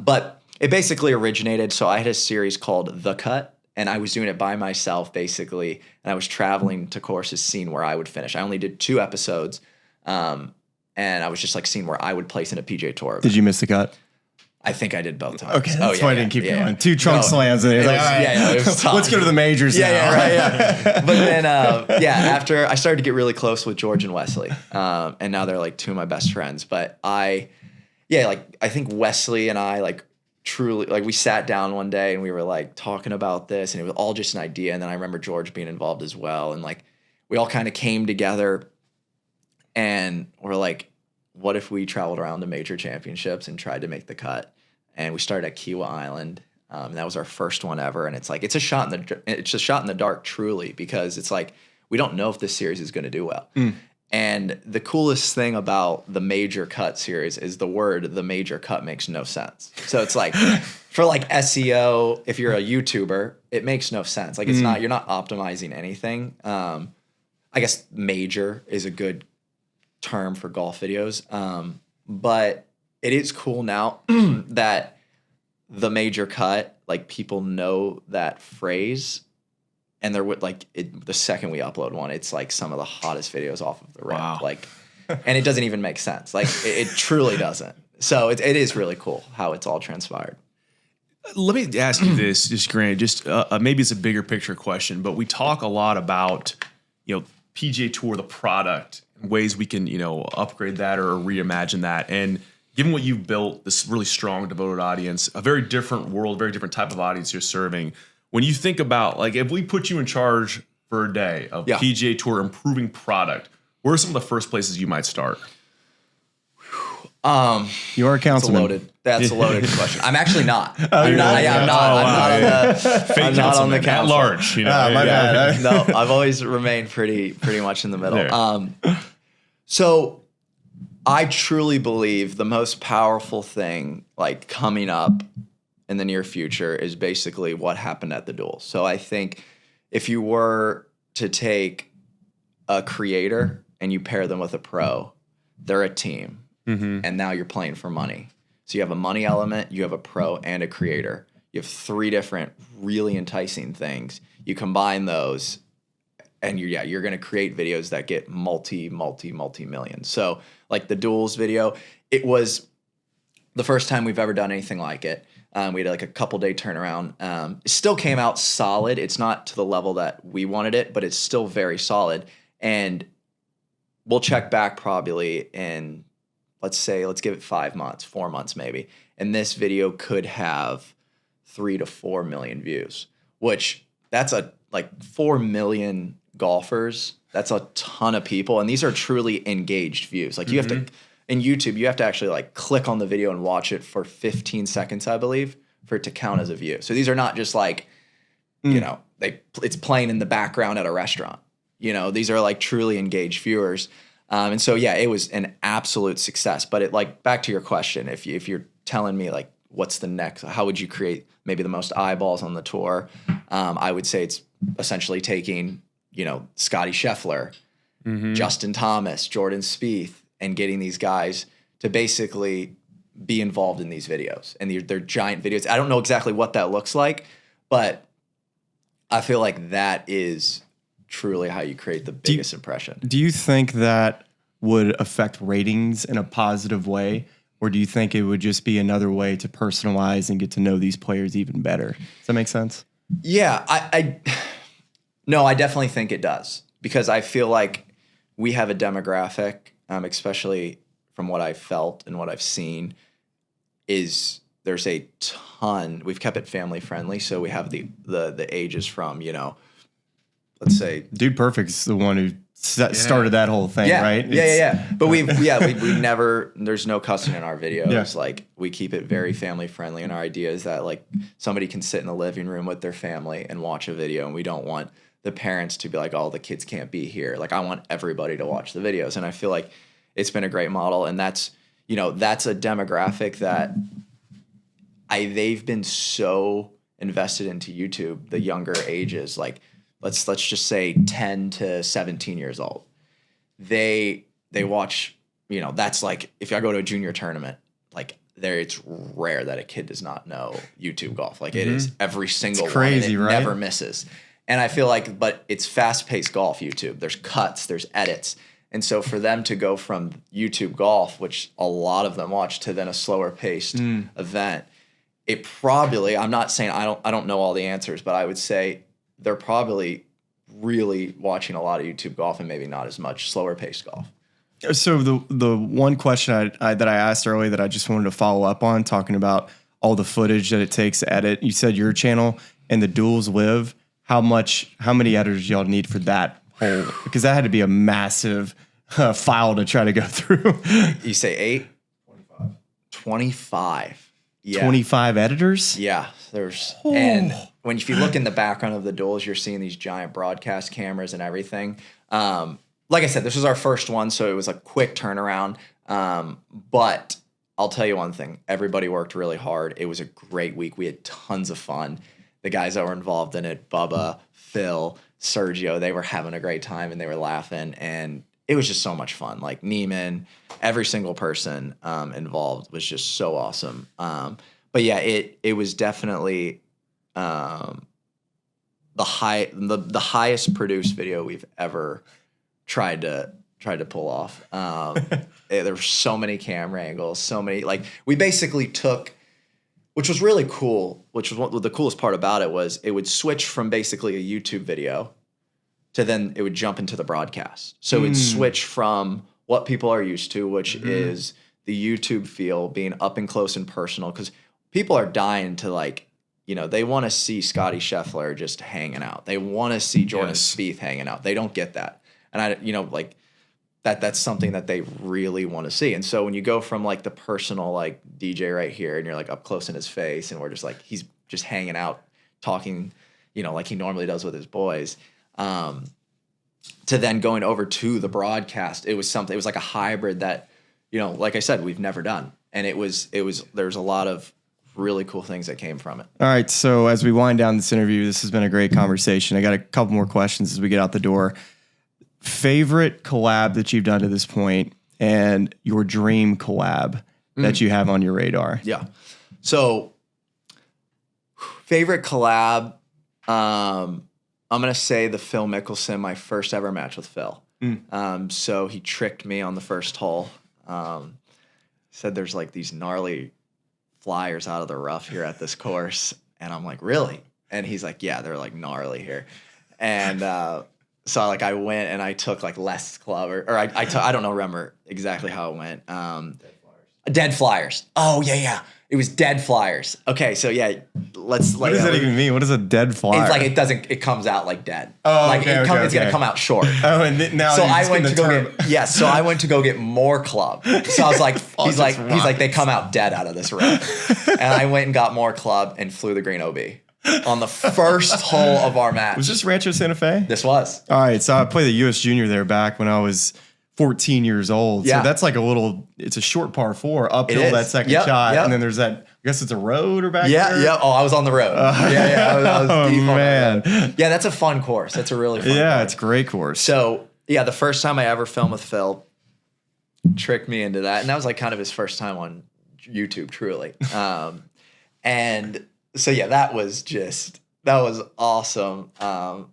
Speaker 6: But it basically originated. So I had a series called The Cut, and I was doing it by myself, basically. And I was traveling to courses, seeing where I would finish. I only did 2 episodes. And I was just like seeing where I would place in a PGA Tour event.
Speaker 7: Did you miss the cut?
Speaker 6: I think I did both times.
Speaker 7: Okay, that's why I didn't keep going. 2 trunk slams. And it was like, all right,
Speaker 6: it was tough.
Speaker 7: let's go to the majors now.
Speaker 6: Yeah. But then, after I started to get really close with George and Wesley, and now they're like 2 of my best friends. But I think Wesley and I like truly, like, we sat down one day and we were like talking about this, and it was all just an idea. And then I remember George being involved as well, and like we all kind of came together, and we're like, what if we traveled around to major championships and tried to make the cut? And we started at Kiawah Island. And that was our first one ever. And it's like, it's a shot in the dark, truly, because it's like, we don't know if this series is going to do well. And the coolest thing about the Major Cut series is the major cut makes no sense. So it's like, for like SEO, if you're a YouTuber, it makes no sense. Like, it's not, you're not optimizing anything. I guess major is a good term for golf videos. But it is cool now that the major cut, like, people know that phrase, and they're like, the second we upload one, it's like some of the hottest videos off of the rip.
Speaker 5: Wow.
Speaker 6: Like, and it doesn't even make sense. Like, it truly doesn't. So it is really cool how it's all transpired.
Speaker 5: Let me ask you this, just Grant, maybe it's a bigger picture question, but we talk a lot about, you know, PGA Tour, the product, ways we can, you know, upgrade that or reimagine that. And given what you've built, this really strong, devoted audience, a very different world, very different type of audience you're serving. When you think about, like, if we put you in charge for a day of PGA Tour improving product, where are some of the first places you might start?
Speaker 7: You are a councilman.
Speaker 6: That's a loaded question. I'm actually not. I'm not on the council.
Speaker 5: At large. You know?
Speaker 7: My bad.
Speaker 6: No, I've always remained pretty much in the middle. So I truly believe the most powerful thing like coming up in the near future is basically what happened at the duels. So I think if you were to take a creator and you pair them with a pro, they're a team. And now you're playing for money. So you have a money element, you have a pro and a creator. You have 3 different really enticing things. You combine those and you're going to create videos that get multi-million. So like the duels video, it was the first time we've ever done anything like it. We had like a couple day turnaround. It still came out solid. It's not to the level that we wanted it, but it's still very solid. And we'll check back probably in, let's give it 5 months, 4 months maybe. And this video could have 3 to 4 million views, which that's 4 million golfers. That's a ton of people. And these are truly engaged views. Like you have to, in YouTube, you have to actually like click on the video and watch it for 15 seconds, I believe, for it to count as a view. So these are not just like, you know, it's playing in the background at a restaurant. You know, these are like truly engaged viewers. And so, yeah, it was an absolute success. But it like back to your question, if you're telling me like what's the next, how would you create maybe the most eyeballs on the tour? I would say it's essentially taking, you know, Scotty Scheffler, Justin Thomas, Jordan Spieth, and getting these guys to basically be involved in these videos. And they're giant videos. I don't know exactly what that looks like, but I feel like that is truly how you create the biggest impression.
Speaker 7: Do you think that would affect ratings in a positive way? Or do you think it would just be another way to personalize and get to know these players even better? Does that make sense?
Speaker 6: Yeah, no, I definitely think it does, because I feel like we have a demographic, especially from what I've felt and what I've seen, is there's a ton. We've kept it family friendly, so we have the ages from, you know, let's say
Speaker 7: Dude Perfect's the one who started that whole thing, right?
Speaker 6: Yeah. But we never, there's no cussing in our videos. Yeah. Like we keep it very family friendly, and our idea is that like somebody can sit in the living room with their family and watch a video, and we don't want the parents to be like, oh, the kids can't be here. Like I want everybody to watch the videos. And I feel like it's been a great model. And that's, you know, that's a demographic that they've been so invested into YouTube, the younger ages, like let's just say 10 to 17 years old. They watch, you know, that's like if I go to a junior tournament, like there it's rare that a kid does not know YouTube golf. Like it is every single
Speaker 7: crazy,
Speaker 6: one.
Speaker 7: Right?
Speaker 6: Never misses. And I feel like, but it's fast-paced golf YouTube. There's cuts, there's edits. And so for them to go from YouTube golf, which a lot of them watch, to then a slower-paced event, it probably, I'm not saying I don't know all the answers, but I would say they're probably really watching a lot of YouTube golf and maybe not as much slower-paced golf.
Speaker 7: So the one question that I asked earlier that I just wanted to follow up on, talking about all the footage that it takes to edit, you said your channel and the Duels LIV. How many editors y'all need for that whole? Because that had to be a massive file to try to go through.
Speaker 6: You say 8? 25. Yeah.
Speaker 7: 25 editors?
Speaker 6: Yeah. And if you look in the background of the Duels, you're seeing these giant broadcast cameras and everything. Like I said, this was our first one, so it was a quick turnaround. But I'll tell you one thing. Everybody worked really hard. It was a great week. We had tons of fun. The guys that were involved in it, Bubba, Phil, Sergio, they were having a great time and they were laughing. And it was just so much fun. Like Neiman, every single person involved was just so awesome. But yeah, it was definitely the highest produced video we've ever tried to pull off. There were so many camera angles, so many, like we basically took, which was really cool, which was what the coolest part about it was it would switch from basically a YouTube video to then it would jump into the broadcast. So it would switch from what people are used to, which is the YouTube feel, being up and close and personal, because people are dying to like, you know, they want to see Scotty Scheffler just hanging out. They want to see Jordan Spieth hanging out. They don't get that. And that's something that they really want to see. And so when you go from like the personal like DJ right here and you're like up close in his face and we're just like, he's just hanging out talking, you know, like he normally does with his boys, to then going over to the broadcast, it was like a hybrid that, like I said, we've never done. And there's a lot of really cool things that came from it.
Speaker 7: All right. So as we wind down this interview, this has been a great conversation. I got a couple more questions as we get out the door. Favorite collab that you've done to this point and your dream collab that you have on your radar?
Speaker 6: Yeah. So favorite collab, I'm going to say the Phil Mickelson, my first ever match with Phil. So he tricked me on the first hole. Said there's like these gnarly flyers out of the rough here at this course. And I'm like, really? And he's like, yeah, they're like gnarly here. And so I went and I took like less club or I don't remember exactly how it went. Dead flyers. Oh, yeah. It was dead flyers. Okay, so yeah, let's.
Speaker 7: What does that even mean? What is a dead flyer?
Speaker 6: It's like it comes out like dead.
Speaker 7: Oh,
Speaker 6: like
Speaker 7: okay,
Speaker 6: it's gonna come out short.
Speaker 7: Oh, and now
Speaker 6: so I went to go get So I went to go get more club. So I was like, he's like they come out dead out of this room, and I went and got more club and flew the green OB on the first hole of our match.
Speaker 7: Was this Rancho Santa Fe?
Speaker 6: This was.
Speaker 7: All right, so I played the U.S. Junior there back when I was 14 years old.
Speaker 6: Yeah.
Speaker 7: So that's like it's a short par 4 uphill that second shot. And then there's that, I guess it's a road or back there?
Speaker 6: Yeah. Oh, I was on the road. I was deep
Speaker 7: man.
Speaker 6: on the road. Yeah, that's a fun course. That's a really fun course.
Speaker 7: It's a great course.
Speaker 6: So, yeah, the first time I ever filmed with Phil tricked me into that. And that was like kind of his first time on YouTube, truly. And so, yeah, that was awesome. I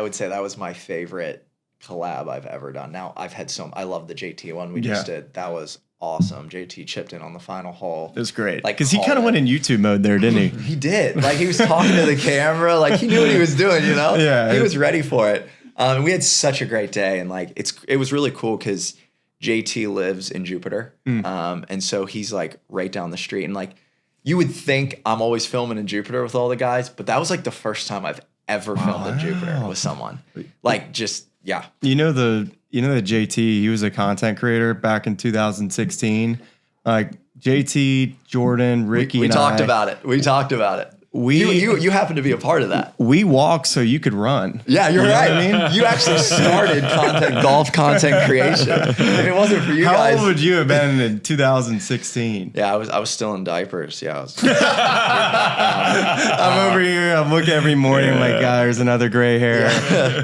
Speaker 6: would say that was my favorite collab I've ever done. Now I've had I love the JT one we just did. That was awesome. JT chipped in on the final hole.
Speaker 7: It was great. Because he kind of went in YouTube mode there, didn't he?
Speaker 6: He did. Like he was talking to the camera. Like he knew what he was doing,
Speaker 7: Yeah.
Speaker 6: He was ready for it. We had such a great day. And like it was really cool because JT lives in Jupiter. And so he's like right down the street. And like you would think I'm always filming in Jupiter with all the guys, but that was like the first time I've ever filmed in Jupiter with someone. Like just
Speaker 7: You know the JT, he was a content creator back in 2016. Like JT, Jordan, Ricky,
Speaker 6: we talked about it. You happen to be a part of that.
Speaker 7: We walked so you could run.
Speaker 6: Yeah, you're right. I mean, you actually started golf content creation. If it wasn't for you guys,
Speaker 7: how old would you have been in 2016?
Speaker 6: Yeah, I was still in diapers. Yeah, I was.
Speaker 7: I'm over here. I'm looking every morning. I'm like, God, there's another gray hair.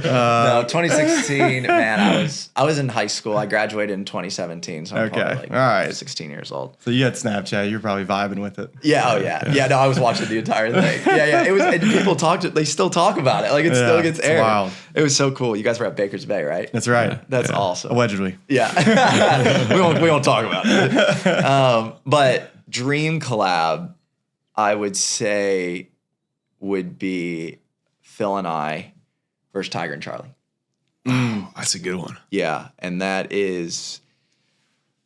Speaker 6: No, 2016. Man, I was in high school. I graduated in 2017. So I'm probably
Speaker 7: all right,
Speaker 6: 16 years old.
Speaker 7: So you had Snapchat. You're probably vibing with it.
Speaker 6: Yeah. Oh yeah. Yeah. No, I was watching the entire thing. Yeah. It was. And people they still talk about it. Like it still gets aired.
Speaker 7: Wild.
Speaker 6: It was so cool. You guys were at Baker's Bay, right?
Speaker 7: That's right.
Speaker 6: That's awesome.
Speaker 7: Allegedly.
Speaker 6: Yeah. we won't talk about it. But dream collab, I would say, would be Phil and I versus Tiger and Charlie.
Speaker 5: That's a good one.
Speaker 6: Yeah, and that is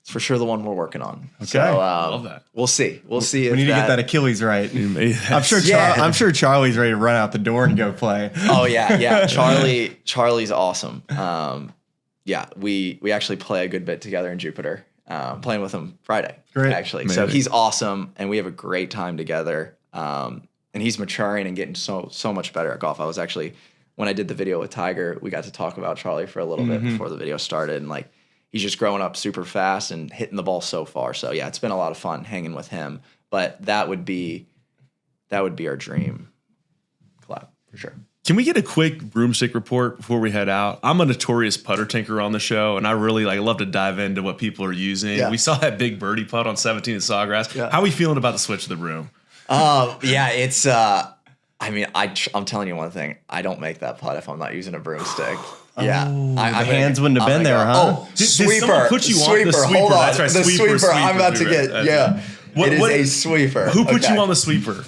Speaker 6: for sure the one we're working on.
Speaker 7: Okay.
Speaker 6: So,
Speaker 5: love that.
Speaker 6: We'll see. We'll see.
Speaker 7: We need to get that Achilles right. I'm sure Charlie's ready to run out the door and go play.
Speaker 6: Oh yeah. Charlie's awesome. We actually play a good bit together in Jupiter. Playing with him Friday.
Speaker 7: Great.
Speaker 6: Actually.
Speaker 5: Amazing.
Speaker 6: So he's awesome and we have a great time together. And he's maturing and getting so much better at golf. I was actually, when I did the video with Tiger, we got to talk about Charlie for a little bit before the video started. And like, he's just growing up super fast and hitting the ball so far. So yeah, it's been a lot of fun hanging with him. But that would be our dream collab for sure.
Speaker 5: Can we get a quick broomstick report before we head out? I'm a notorious putter tinker on the show, and I really love to dive into what people are using.
Speaker 6: Yeah.
Speaker 5: We saw that big birdie putt on 17 at Sawgrass.
Speaker 6: Yeah.
Speaker 5: How are we feeling about the switch to the broom?
Speaker 6: Yeah, it's. I mean, I'm telling you one thing. I don't make that putt if I'm not using a broomstick. Yeah,
Speaker 7: the hands wouldn't have been there, huh?
Speaker 6: Oh,
Speaker 5: Did
Speaker 6: sweeper!
Speaker 5: someone put you on the sweeper?
Speaker 6: Hold on,
Speaker 5: That's right,
Speaker 6: the sweeper. I'm about to get.
Speaker 5: That's
Speaker 6: Yeah,
Speaker 5: right.
Speaker 6: it is a sweeper.
Speaker 5: Who put you on the sweeper?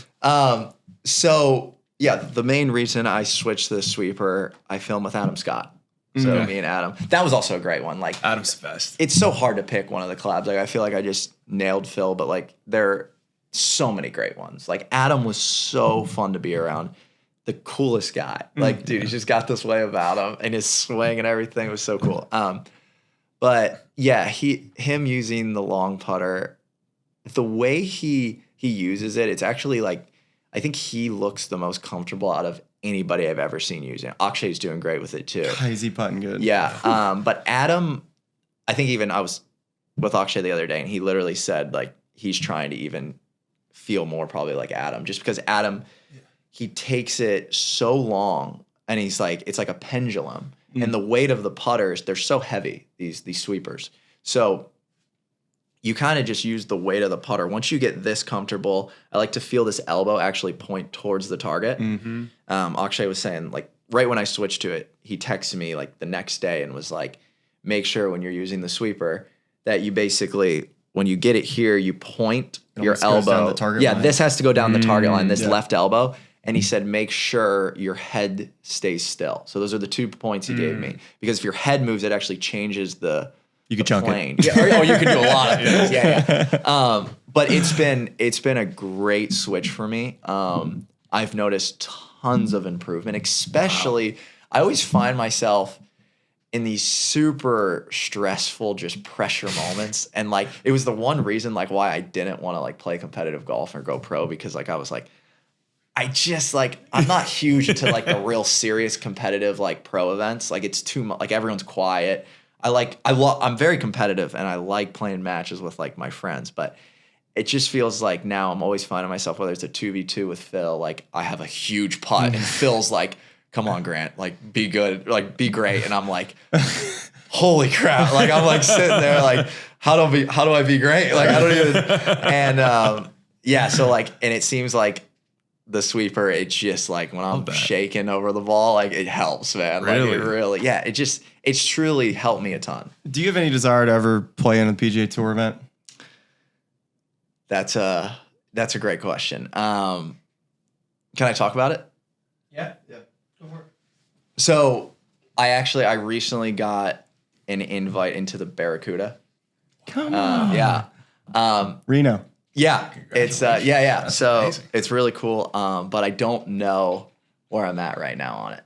Speaker 6: So yeah, the main reason I switched to the sweeper, I filmed with Adam Scott. So me and Adam, that was also a great one. Like
Speaker 5: Adam's the best.
Speaker 6: It's so hard to pick one of the collabs. Like I feel like I just nailed Phil, but like there are so many great ones. Like Adam was so fun to be around. The coolest guy. Like, dude, he's just got this way about him and his swing and everything was so cool. But yeah, him using the long putter, the way he uses it, it's actually like, I think he looks the most comfortable out of anybody I've ever seen using it. Akshay's doing great with it too.
Speaker 7: Is he putting good?
Speaker 6: Yeah. But Adam, I think even I was with Akshay the other day, and he literally said like he's trying to even feel more probably like Adam, just because Adam, he takes it so long, and he's like, it's like a pendulum, and the weight of the putters, they're so heavy, these sweepers. So you kind of just use the weight of the putter. Once you get this comfortable, I like to feel this elbow actually point towards the target. Akshay was saying, like, right when I switched to it, he texted me like the next day and was like, make sure when you're using the sweeper that you basically, when you get it here, you point your
Speaker 7: almost goes down
Speaker 6: elbow.
Speaker 7: the target
Speaker 6: Yeah,
Speaker 7: line.
Speaker 6: this has to go down the target line, this left elbow. And he said, make sure your head stays still. So those are the 2 points he gave me. Because if your head moves, it actually changes the
Speaker 7: You could chunk
Speaker 6: plane.
Speaker 7: it.
Speaker 6: Yeah, or you can do a lot of things. Yeah. But it's been a great switch for me. I've noticed tons of improvement, especially I always find myself in these super stressful, just pressure moments. And like, it was the one reason like why I didn't want to like play competitive golf or go pro, because like I was like, I'm not huge into like the real serious competitive like pro events. Like it's too much, like everyone's quiet. I'm very competitive and I like playing matches with like my friends, but it just feels like now I'm always finding myself, whether it's a 2v2 with Phil, like I have a huge putt and Phil's like, come on, Grant, like be good, like be great. And I'm like, holy crap. Like I'm like sitting there like, how do I be great? Like I don't even, and yeah. So like, and it seems like the sweeper, it's just like when I'm shaking over the ball, like it helps, man.
Speaker 5: Really?
Speaker 6: Like it really, yeah, it's truly helped me a ton.
Speaker 7: Do you have any desire to ever play in a PGA Tour event?
Speaker 6: That's a great question. Can I talk about it?
Speaker 7: Yeah. Go for it.
Speaker 6: So I recently got an invite into the Barracuda.
Speaker 7: Come on.
Speaker 6: Yeah.
Speaker 7: Reno.
Speaker 6: Yeah. It's yeah. So
Speaker 5: amazing.
Speaker 6: it's really cool. But I don't know where I'm at right now on it.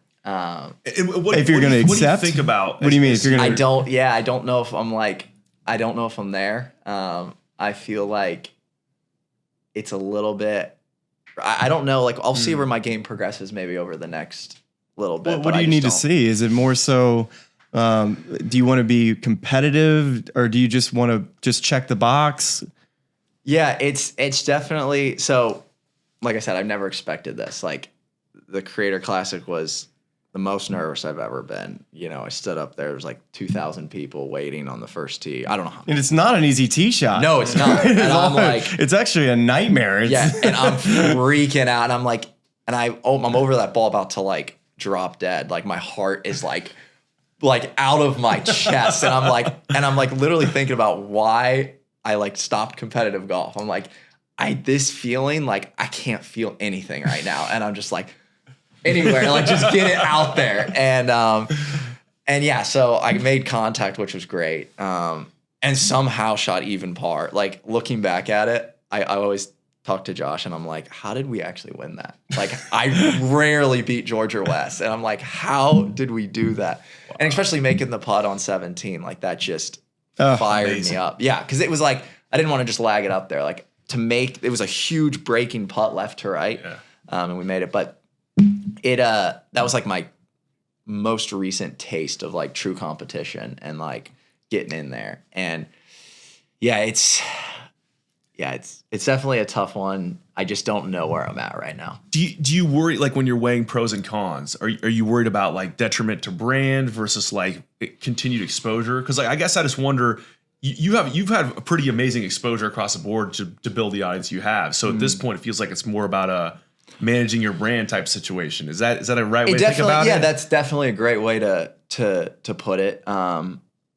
Speaker 7: If you're going to accept,
Speaker 5: what do you think about?
Speaker 7: What do you mean? If you're going to,
Speaker 6: I don't know if I don't know if I'm there. I feel like it's a little bit, I don't know. Like I'll see where my game progresses maybe over the next little bit.
Speaker 7: what do you need to see? Is it more so, do you want to be competitive or do you just want to just check the box?
Speaker 6: Yeah, it's definitely, so like I said, I've never expected this. Like the Creator Classic was the most nervous I've ever been. You know, I stood up there was like 2,000 people waiting on the first tee. I don't know how.
Speaker 7: And it's not an easy tee shot.
Speaker 6: No, it's not. And I'm like,
Speaker 7: it's actually a nightmare.
Speaker 6: yeah, and I'm freaking out. And I'm like, and I'm over that ball about to like drop dead. Like my heart is like out of my chest. And I'm like literally thinking about why I like stopped competitive golf. I'm like, this feeling, like I can't feel anything right now. And I'm just like, anywhere, like just get it out there. And yeah, so I made contact, which was great. And somehow shot even par. Like looking back at it, I always talk to Josh and I'm like, how did we actually win that? Like I rarely beat George or Wes. And I'm like, how did we do that? Wow. And especially making the putt on 17, like that just fired me up. Yeah, because it was like, I didn't want to just lag it up there. Like it was a huge breaking putt left to right. Yeah. And we made it. But that was like my most recent taste of like true competition and like getting in there. And yeah, it's definitely a tough one. I just don't know where I'm at right now.
Speaker 5: Do you worry, like when you're weighing pros and cons, are you worried about like detriment to brand versus like continued exposure? Because like I guess I just wonder, you've had a pretty amazing exposure across the board to build the audience you have. So at this point, it feels like it's more about a managing your brand type situation. Is that a right way to think about it?
Speaker 6: Yeah, that's definitely a great way to put it.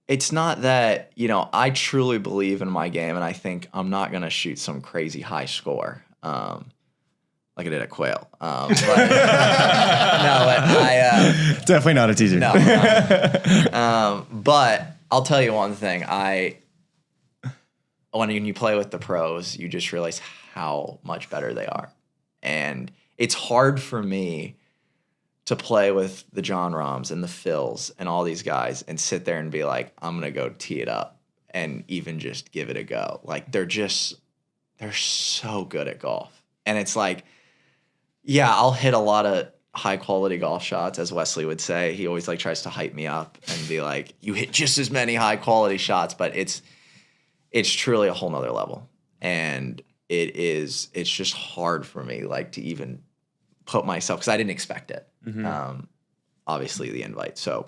Speaker 6: It's not that, you know, I truly believe in my game and I think I'm not going to shoot some crazy high score like I did at Quail. But
Speaker 7: definitely not a teaser.
Speaker 6: No. But I'll tell you one thing. When you play with the pros, you just realize how much better they are. And it's hard for me to play with the John Rahms and the Phils and all these guys and sit there and be like, I'm going to go tee it up and even just give it a go. Like they're so good at golf. And it's like, yeah, I'll hit a lot of high quality golf shots, as Wesley would say. He always like tries to hype me up and be like, you hit just as many high quality shots, but it's truly a whole nother level. And it's just hard for me like to even put myself, because I didn't expect it. Obviously the invite. So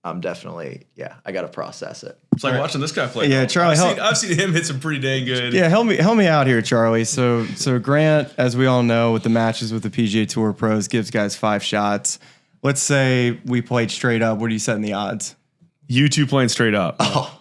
Speaker 6: I'm definitely, I got to process it.
Speaker 5: It's like watching this guy play.
Speaker 7: Yeah, Charlie,
Speaker 5: I've seen him hit some pretty dang good.
Speaker 7: Yeah, help me out here, Charlie. So Grant, as we all know, with the matches with the PGA Tour pros, gives guys 5 shots. Let's say we played straight up. What are you setting the odds?
Speaker 5: You two playing straight up.
Speaker 6: Oh.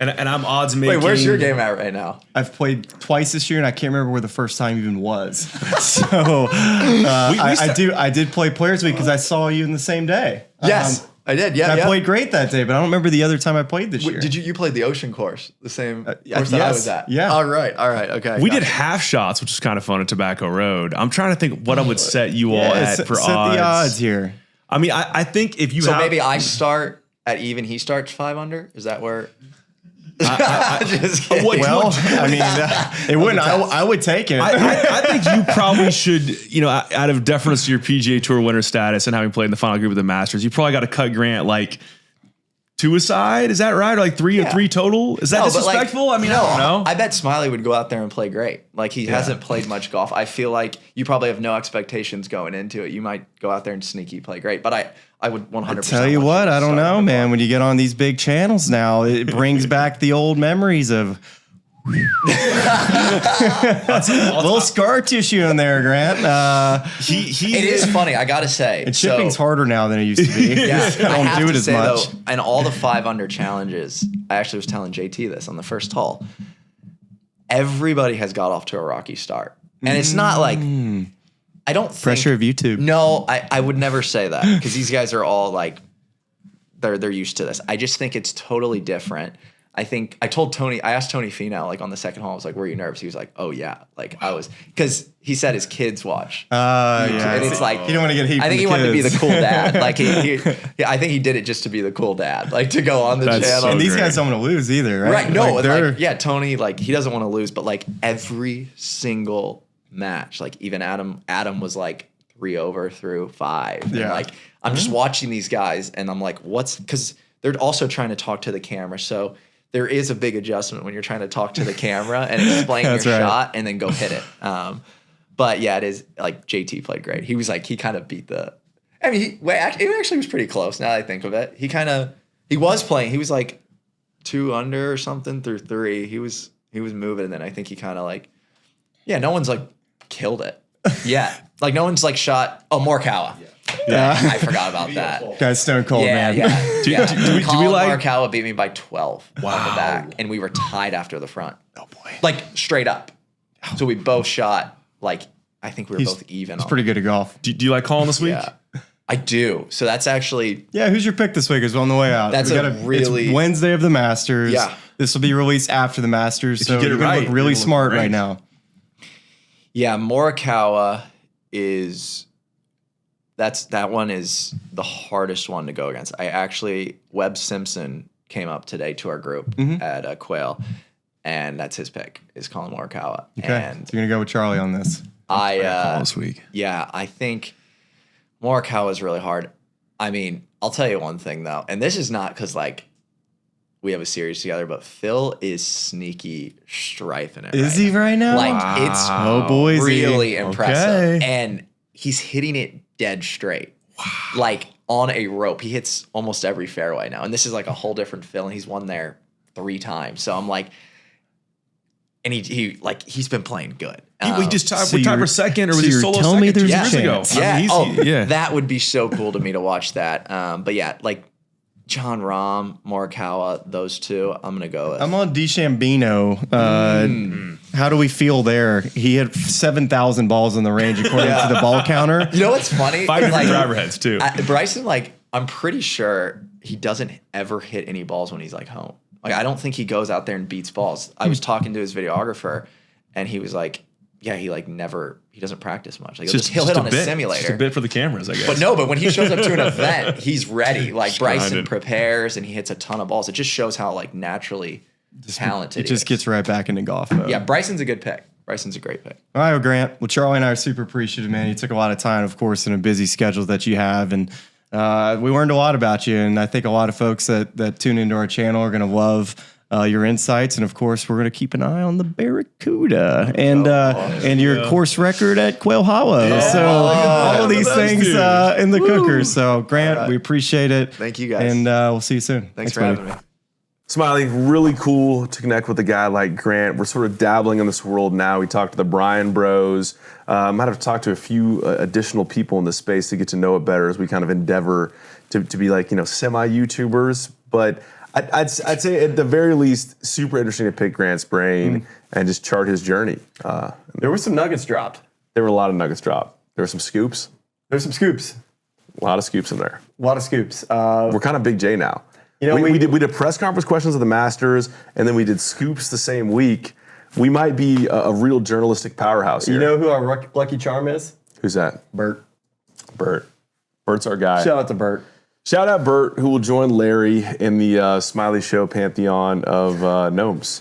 Speaker 5: And I'm odds making.
Speaker 6: Wait, where's your game at right now?
Speaker 7: I've played twice this year, and I can't remember where the first time even was. So I did play Players Week because I saw you in the same day.
Speaker 6: Yes, I did. Yeah,
Speaker 7: I played great that day, but I don't remember the other time I played this year.
Speaker 6: Did you played the Ocean course, the same course that I
Speaker 7: yes,
Speaker 6: was at?
Speaker 7: yeah.
Speaker 6: All right, okay.
Speaker 5: We did half shots, which was kind of fun at Tobacco Road. I'm trying to think what I would set you all at for
Speaker 7: set
Speaker 5: odds.
Speaker 7: the odds here.
Speaker 5: I mean, I think if you
Speaker 6: So
Speaker 5: have,
Speaker 6: maybe I start at even, he starts 5 under. Is that where? Just kidding.
Speaker 7: Well, I mean, it wouldn't. I would take it.
Speaker 5: I think you probably should, out of deference to your PGA Tour winner status and having played in the final group of the Masters, you probably got to cut Grant like 2 aside. Is that right? Or like 3 total? Is that disrespectful? I mean, I don't know.
Speaker 6: I bet Smylie would go out there and play great. Like he hasn't played much golf. I feel like you probably have no expectations going into it. You might go out there and sneaky play great, but I would 100%.
Speaker 7: Tell you what, I don't know, man. When you get on these big channels now, it brings back the old memories of a little scar tissue in there, Grant.
Speaker 6: It is funny, I gotta say.
Speaker 7: And shipping's harder now than it used to be.
Speaker 6: Yeah,
Speaker 7: I don't do it as much.
Speaker 6: Though, and all the 5 under challenges, I actually was telling JT this on the first hole. Everybody has got off to a rocky start, and it's not like I don't think,
Speaker 7: pressure of YouTube.
Speaker 6: No, I would never say that because these guys are all like they're used to this. I just think it's totally different. I think I told Tony, I asked Tony Finau like on the second hole, I was like, were you nervous? He was like, oh yeah. Like I was, because he said his kids watch.
Speaker 7: Yeah.
Speaker 6: And it's like,
Speaker 7: you don't want to get heat.
Speaker 6: I think he wanted to be the cool dad. Like I think he did it just to be the cool dad, like to go on the channel.
Speaker 7: And these guys don't want to lose either, right?
Speaker 6: Right. No,
Speaker 7: like
Speaker 6: Tony, like he doesn't want to lose, but like every single match, like even Adam was like 3 over through 5.
Speaker 7: Yeah.
Speaker 6: And like I'm just watching these guys and I'm like, because they're also trying to talk to the camera. So there is a big adjustment when you're trying to talk to the camera and explain your shot and then go hit it. But yeah, it is like JT played great. He was like, he kind of beat it actually was pretty close now that I think of it. He was playing, he was like 2 under or something through 3. He was moving and then I think he kind of like, no one's like killed it. Yeah. Like no one's like shot, Morikawa. Yeah, I forgot about that.
Speaker 7: Guy's stone cold, man.
Speaker 6: Yeah.
Speaker 5: Do we like
Speaker 6: Morikawa beat me by 12 on the back, and we were tied after the front.
Speaker 7: Oh boy,
Speaker 6: like straight up. So we both shot like I think we were both even.
Speaker 7: He's pretty good at golf.
Speaker 5: Do you like calling this week?
Speaker 6: Yeah, I do. So that's actually
Speaker 7: who's your pick this week? Is on the way out.
Speaker 6: That's
Speaker 7: it's Wednesday of the Masters.
Speaker 6: Yeah,
Speaker 7: this will be released after the Masters.
Speaker 5: If
Speaker 7: so
Speaker 5: you get it
Speaker 7: you're gonna look really smart right now.
Speaker 6: Yeah, Morikawa is. That one is the hardest one to go against. Webb Simpson came up today to our group at Quail, and that's his pick is Colin Morikawa.
Speaker 7: Okay,
Speaker 6: and
Speaker 7: so you're gonna go with Charlie on this.
Speaker 5: This week.
Speaker 6: Yeah, I think Morikawa is really hard. I mean, I'll tell you one thing though, and this is not because like we have a series together, but Phil is sneaky strifing it.
Speaker 7: Is he right now?
Speaker 6: Like it's really impressive, and he's hitting it dead straight. Wow. Like on a rope. He hits almost every fairway now. And this is like a whole different Phil. And he's won there 3 times. So I'm like, and he's been playing good.
Speaker 5: We just tied for second, or was he solo
Speaker 7: tell
Speaker 5: second
Speaker 7: me there's
Speaker 5: 2
Speaker 7: a
Speaker 5: years ago?
Speaker 7: chance.
Speaker 6: Yeah. That would be so cool to me to watch that. But yeah, like John Rahm, Morikawa, those 2, I'm gonna go with.
Speaker 7: I'm on DeChambeau. How do we feel there? He had 7,000 balls in the range according to the ball counter.
Speaker 6: You know what's funny?
Speaker 5: 5 different driver heads too.
Speaker 6: Bryson, like I'm pretty sure he doesn't ever hit any balls when he's like home. Like I don't think he goes out there and beats balls. I was talking to his videographer, and he was like, "Yeah, he doesn't practice much. Like he'll hit on a simulator,
Speaker 5: just a bit for the cameras, I guess."
Speaker 6: But when he shows up to an event, he's ready. Like Bryson prepares and he hits a ton of balls. It just shows how like naturally talented.
Speaker 7: It just gets right back into golf mode.
Speaker 6: Yeah, Bryson's a good pick. Bryson's a great pick.
Speaker 7: All right, well, Grant. Well, Charlie and I are super appreciative, man. You took a lot of time, of course, in a busy schedule that you have, and we learned a lot about you. And I think a lot of folks that tune into our channel are going to love your insights, and of course, we're going to keep an eye on the Barracuda and your course record at Quail Hollow. So all of these things in the cooker. So Grant, we appreciate it.
Speaker 6: Thank you guys.
Speaker 7: And we'll see you soon.
Speaker 6: Thanks for having me.
Speaker 4: Smylie, really cool to connect with a guy like Grant. We're sort of dabbling in this world now. We talked to the Bryan Bros. Might have to talk to a few additional people in this space to get to know it better as we kind of endeavor to be like, semi-YouTubers. But I'd say at the very least, super interesting to pick Grant's brain and just chart his journey.
Speaker 1: There were some nuggets dropped.
Speaker 4: There were a lot of nuggets dropped. There were some scoops.
Speaker 1: There's some scoops.
Speaker 4: A lot of scoops in there.
Speaker 1: A lot of scoops.
Speaker 4: We're kind of Big J now. We did press conference questions of the Masters, and then we did scoops the same week. We might be a real journalistic powerhouse here.
Speaker 1: You know who our lucky charm is?
Speaker 4: Who's that?
Speaker 1: Bert.
Speaker 4: Bert's our guy.
Speaker 1: Shout out to Bert.
Speaker 4: Shout out Bert, who will join Larry in the Smylie Show pantheon of gnomes.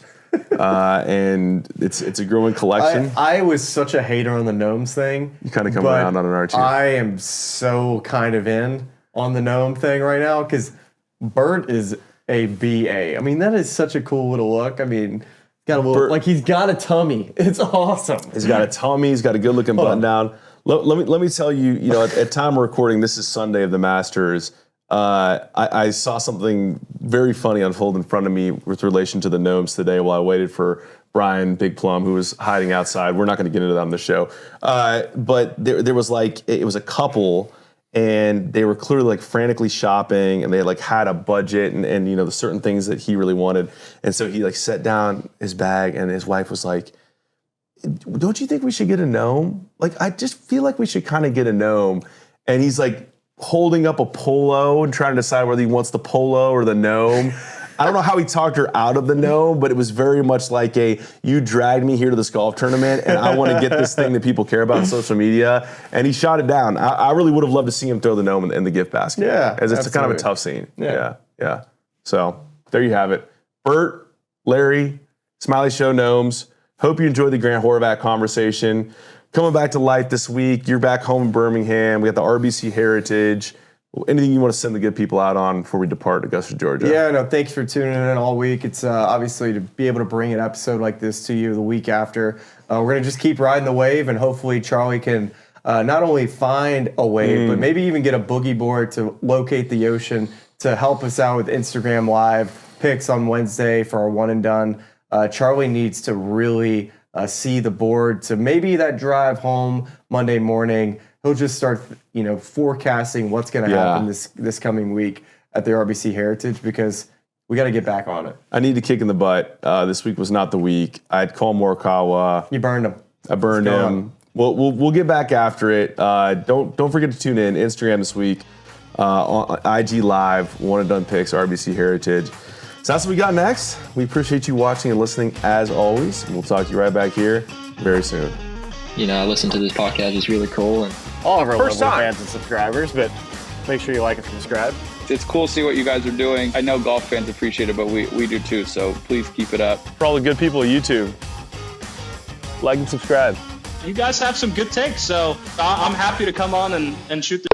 Speaker 4: And it's a growing collection.
Speaker 1: I was such a hater on the gnomes thing.
Speaker 4: You kind of come around on it, aren't you?
Speaker 1: I am so kind of in on the gnome thing right now because Bert is a BA. I mean, that is such a cool little look. I mean, got a little he's got a tummy. It's awesome.
Speaker 4: He's got a tummy. He's got a good looking button down. Let me tell you, at time of recording, this is Sunday of the Masters. I saw something very funny unfold in front of me with relation to the gnomes today while I waited for Brian Big Plum, who was hiding outside. We're not going to get into that on the show. But there was it was a couple, and they were clearly frantically shopping, and they had a budget and the certain things that he really wanted. And so he set down his bag, and his wife was like, "Don't you think we should get a gnome? I just feel like we should kind of get a gnome." And he's holding up a polo and trying to decide whether he wants the polo or the gnome. I don't know how he talked her out of the gnome, but it was very much like you dragged me here to this golf tournament and I want to get this thing that people care about on social media. And he shot it down. I really would have loved to see him throw the gnome in the gift basket.
Speaker 1: Yeah.
Speaker 4: As it's kind of a tough scene. Yeah. So there you have it. Bert, Larry, Smylie Show Gnomes. Hope you enjoyed the Grant Horvat conversation. Coming back to life this week, you're back home in Birmingham. We got the RBC Heritage. Anything you want to send the good people out on before we depart Augusta, Georgia?
Speaker 1: Yeah, no, thanks for tuning in all week. It's obviously to be able to bring an episode like this to you the week after. We're going to just keep riding the wave, and hopefully Charlie can not only find a wave, but maybe even get a boogie board to locate the ocean to help us out with Instagram Live picks on Wednesday for our one and done. Charlie needs to really see the board to maybe that drive home Monday morning. He'll just start, forecasting what's going to happen this coming week at the RBC Heritage because we got to get back on it.
Speaker 4: I need to kick in the butt. This week was not the week. I'd call Morikawa.
Speaker 1: You burned him.
Speaker 4: I burned him. We'll get back after it. Don't forget to tune in Instagram this week on IG Live, one and done picks, RBC Heritage. So that's what we got next. We appreciate you watching and listening as always. We'll talk to you right back here very soon.
Speaker 8: I listen to this podcast. It's really cool. And
Speaker 9: all of our lovely fans and subscribers, but make sure you like and subscribe.
Speaker 10: It's cool to see what you guys are doing. I know golf fans appreciate it, but we do too, so please keep it up.
Speaker 9: For all the good people of YouTube, like and subscribe.
Speaker 11: You guys have some good takes, so I'm happy to come on and shoot the